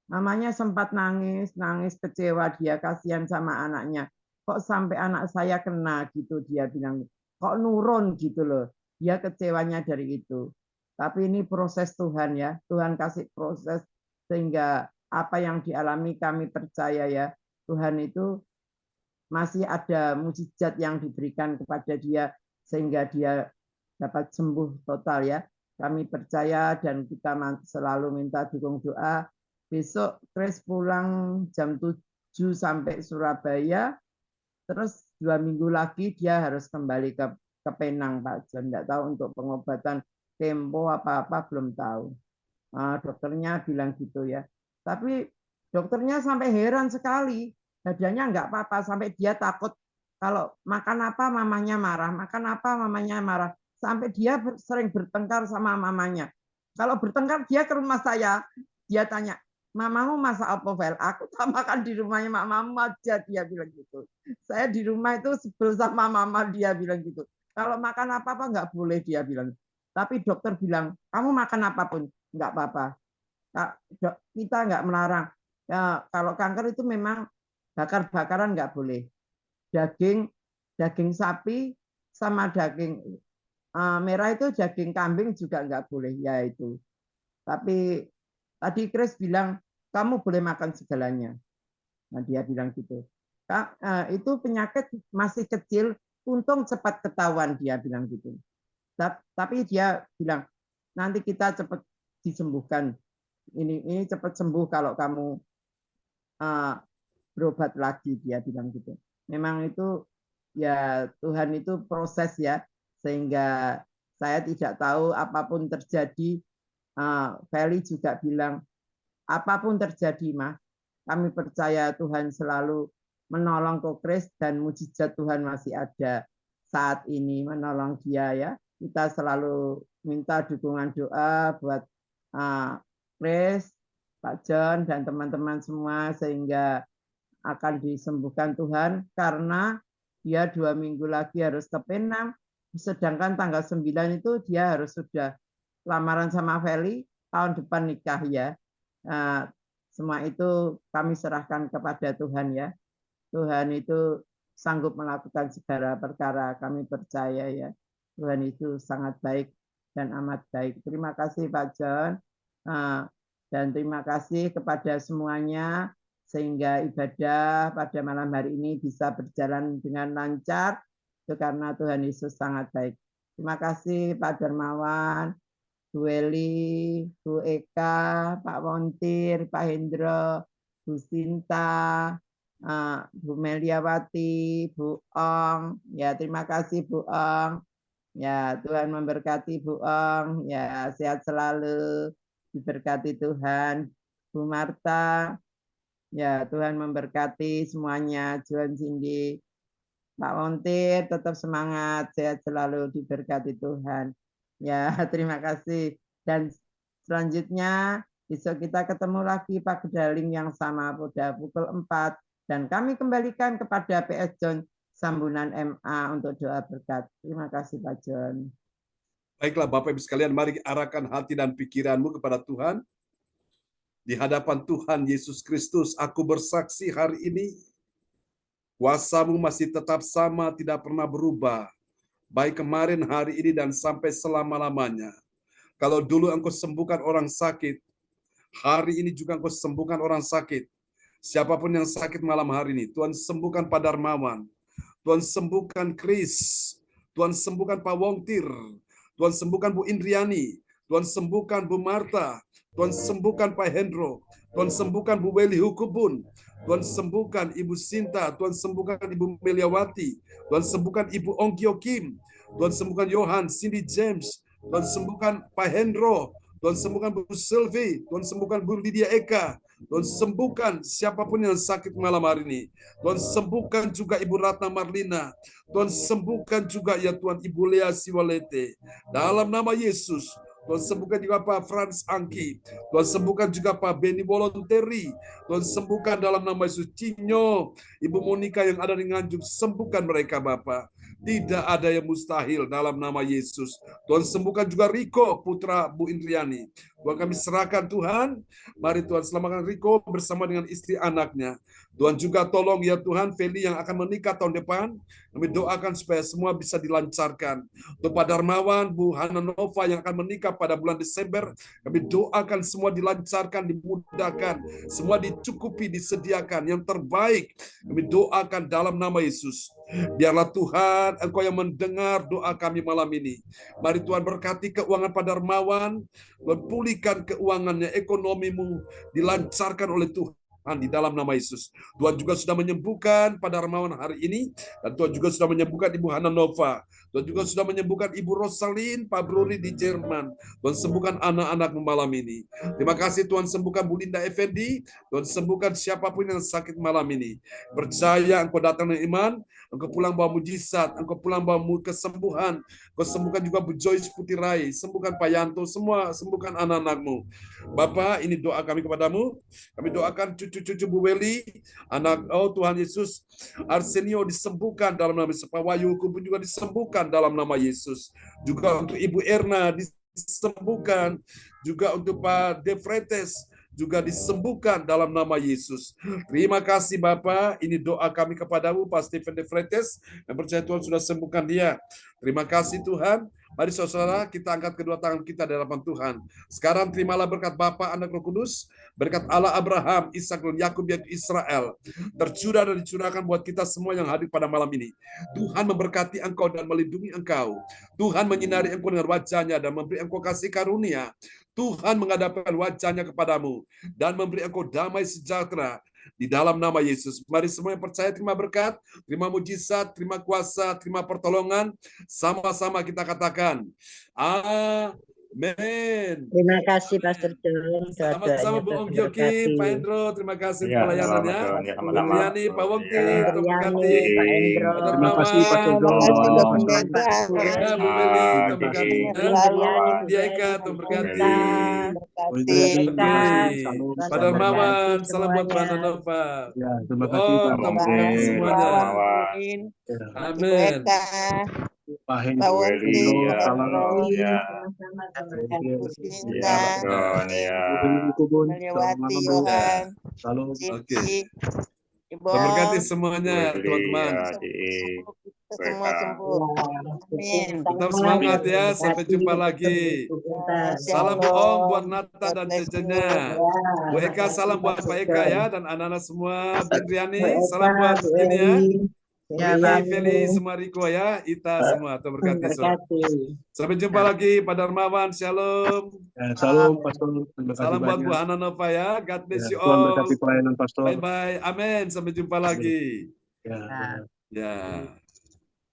Mamanya sempat nangis kecewa, dia kasihan sama anaknya. Kok sampai anak saya kena gitu, dia bilang. Kok nurun gitu loh. Dia kecewanya dari itu. Tapi ini proses Tuhan ya. Tuhan kasih proses sehingga apa yang dialami kami percaya ya. Tuhan itu masih ada mukjizat yang diberikan kepada dia sehingga dia dapat sembuh total ya. Kami percaya dan kita selalu minta dukung doa. Besok Chris pulang jam 7 sampai Surabaya. Terus 2 minggu lagi dia harus kembali ke Penang, Pak John. Tidak tahu untuk pengobatan tempo apa-apa belum tahu. Dokternya bilang gitu ya. Tapi dokternya sampai heran sekali. Badannya nggak apa-apa, sampai dia takut kalau makan apa mamanya marah, makan apa mamanya marah. Sampai dia sering bertengkar sama mamanya. Kalau bertengkar dia ke rumah saya, dia tanya, mamamu masak apa, Vel? Aku tak makan di rumahnya mamamu aja, dia bilang gitu. Saya di rumah itu sebel sama mama, dia bilang gitu. Kalau makan apa-apa nggak boleh, dia bilang. Tapi dokter bilang, kamu makan apapun, nggak apa-apa. Kita nggak melarang. Ya, kalau kanker itu memang bakar-bakaran nggak boleh. Daging sapi sama daging merah itu daging kambing juga nggak boleh, ya itu. Tapi tadi Chris bilang kamu boleh makan segalanya. Nah, dia bilang gitu. Itu penyakit masih kecil, untung cepat ketahuan, dia bilang gitu. Tapi dia bilang nanti kita cepat disembuhkan. Ini cepat sembuh kalau kamu berobat lagi, dia bilang gitu. Memang itu ya Tuhan itu proses ya, sehingga saya tidak tahu apapun terjadi. Feli juga bilang apapun terjadi mah, kami percaya Tuhan selalu menolong Ko Kris dan mujizat Tuhan masih ada saat ini menolong dia ya. Kita selalu minta dukungan doa buat Kris, Pak John dan teman-teman semua sehingga akan disembuhkan Tuhan karena dia 2 minggu lagi harus ke Penang, sedangkan tanggal 9 itu dia harus sudah lamaran sama Feli, tahun depan nikah ya. Semua itu kami serahkan kepada Tuhan ya. Tuhan itu sanggup melakukan segala perkara, kami percaya ya. Tuhan itu sangat baik dan amat baik. Terima kasih Pak John. Dan terima kasih kepada semuanya sehingga ibadah pada malam hari ini bisa berjalan dengan lancar itu karena Tuhan Yesus sangat baik. Terima kasih Pak Darmawan, Bu Eli, Bu Eka, Pak Wontir, Pak Hendro, Bu Sinta, Bu Meliawati, Bu Ong. Ya, terima kasih Bu Ong. Ya, Tuhan memberkati Bu Ong. Ya, sehat selalu. Diberkati Tuhan. Bu Marta. Ya, Tuhan memberkati semuanya. Juan Cindy. Pak Wontir, tetap semangat. Sehat selalu. Diberkati Tuhan. Ya, terima kasih. Dan selanjutnya, besok kita ketemu lagi Pak Gedaling yang sama pada pukul 4. Dan kami kembalikan kepada PS John Sambunan MA untuk doa berkat. Terima kasih Pak John. Baiklah Bapak Ibu sekalian, mari arahkan hati dan pikiranmu kepada Tuhan. Di hadapan Tuhan Yesus Kristus, aku bersaksi hari ini, kuasa-Mu masih tetap sama, tidak pernah berubah. Baik kemarin, hari ini, dan sampai selama-lamanya. Kalau dulu Engkau sembuhkan orang sakit, hari ini juga Engkau sembuhkan orang sakit. Siapapun yang sakit malam hari ini, Tuhan sembuhkan Pak Darmawan, Tuhan sembuhkan Chris, Tuhan sembuhkan Pak Wongtir, Tuhan sembuhkan Bu Indriani, Tuhan sembuhkan Bu Marta, Tuhan sembuhkan Pak Hendro, Tuhan sembuhkan Bu Weli Hukubun, Tuhan sembuhkan Ibu Sinta, Tuhan sembuhkan Ibu Meliawati, Tuhan sembuhkan Ibu Ongkyo Kim, Tuhan sembuhkan Johan, Cindy James, Tuhan sembuhkan Pak Hendro, Tuhan sembuhkan Bu Sylvie, Tuhan sembuhkan Bu Lydia Eka, Tuhan sembuhkan siapapun yang sakit malam hari ini. Tuhan sembuhkan juga Ibu Ratna Marlina. Tuhan sembuhkan juga ya Tuhan Ibu Lea Siwalete. Dalam nama Yesus. Tuhan sembuhkan juga Pak Frans Angki. Tuhan sembuhkan juga Pak Beni Wolonteri. Tuhan sembuhkan dalam nama Yesus. Cinyo, Ibu Monica yang ada di Nganjuk. Sembuhkan mereka Bapak. Tidak ada yang mustahil dalam nama Yesus. Tuhan sembuhkan juga Riko, putra Bu Indriani. Tuhan kami serahkan Tuhan. Mari Tuhan selamatkan Riko bersama dengan istri anaknya. Tuhan juga tolong ya Tuhan Feli yang akan menikah tahun depan. Kami doakan supaya semua bisa dilancarkan. Untuk Pak Darmawan, Bu Hana Nova yang akan menikah pada bulan Desember. Kami doakan semua dilancarkan, dimudahkan. Semua dicukupi, disediakan. Yang terbaik kami doakan dalam nama Yesus. Biarlah Tuhan Engkau yang mendengar doa kami malam ini. Mari Tuhan berkati keuangan Pak Darmawan. Tuhan pulihkan keuangannya, ekonomimu dilancarkan oleh Tuhan. Tuhan di dalam nama Yesus. Tuhan juga sudah menyembuhkan pada Darmawan hari ini, dan Tuhan juga sudah menyembuhkan Ibu Hana Nova. Tuhan juga sudah menyembuhkan Ibu Rosalin, Pak Bruri di Jerman. Tuhan sembuhkan anak-anakmu malam ini. Terima kasih Tuhan sembuhkan Bu Linda Effendi. Tuhan sembuhkan siapapun yang sakit malam ini. Percaya Engkau datang dengan iman, Engkau pulang bawa mujizat, Engkau pulang bawa kesembuhan. Engkau sembuhkan juga Bu Joyce Putirai, sembuhkan Pak Yanto, semua sembuhkan anak-anakmu. Bapak, ini doa kami kepadamu. Kami doakan cucu-cucu Bu Weli, anak Tuhan Yesus, Arsenio disembuhkan dalam nama Yesus. Pak Wahyu pun juga disembuhkan dalam nama Yesus. Juga untuk Ibu Erna disembuhkan, juga untuk Pak De Freites juga disembuhkan dalam nama Yesus. Terima kasih Bapak, ini doa kami kepadamu, Pak Stephen De Freites, yang percaya Tuhan sudah sembuhkan dia. Terima kasih Tuhan. Mari saudara, kita angkat kedua tangan kita di hadapan Tuhan. Sekarang terimalah berkat Bapa, Anak, Roh Kudus, berkat Allah Abraham, Ishak dan Yakub yaitu Israel, tercurah dan dicurahkan buat kita semua yang hadir pada malam ini. Tuhan memberkati engkau dan melindungi engkau. Tuhan menyinari engkau dengan wajah-Nya dan memberi engkau kasih karunia. Tuhan menghadapkan wajah-Nya kepadamu dan memberi engkau damai sejahtera di dalam nama Yesus. Mari semua yang percaya terima berkat, terima mujizat, terima kuasa, terima pertolongan. Sama-sama kita katakan, amin. Terima kasih Pastor John. Sama-sama Bu Om Gyoki, Pak Endro, terima kasih untuk pelayanannya. Bu Liani, Pak Wongki, terberkati. Pak Endro. Pak Terima kasih Pak Darmawan, John. Terima kasih Pak Pendeta. Pendeta. ya Bu Meli, terberkati. Dia Eka, terberkati. Terima kasih. Salam. Pak Darmawan, salam buat Bu Hana Nova. Ya, terima kasih Pak Oh, terberkati semuanya. Ya, Amin. Pak Hen. Pak Wongki, Salam. Sama-sama terberkati. Bu Sinta, Kubun. Meliwati Yohan, Salam. Cici, Ibu Terberkati semuanya, teman-teman. semua sembuh. Amin. Tetap semangat ya, sampai jumpa lagi. Salam Bu Om buat Nata dan Cecenya. Bu Eka, salam buat Pak Eka ya, dan anak-anak semua. Bu Indriani, salam buat ini ya. Ya, Ini Feli, semua Riko ya, Ita semua, terberkati semua. Sampai jumpa lagi, Pak Darmawan, shalom. Ya, salam Pastor. Terima kasih Salam buat Bu banyak. Hana Nova ya, God bless Ya, you Tuhan all. berkati pelayanan Pastor. Bye-bye, amin, sampai jumpa lagi. Ya. Ya.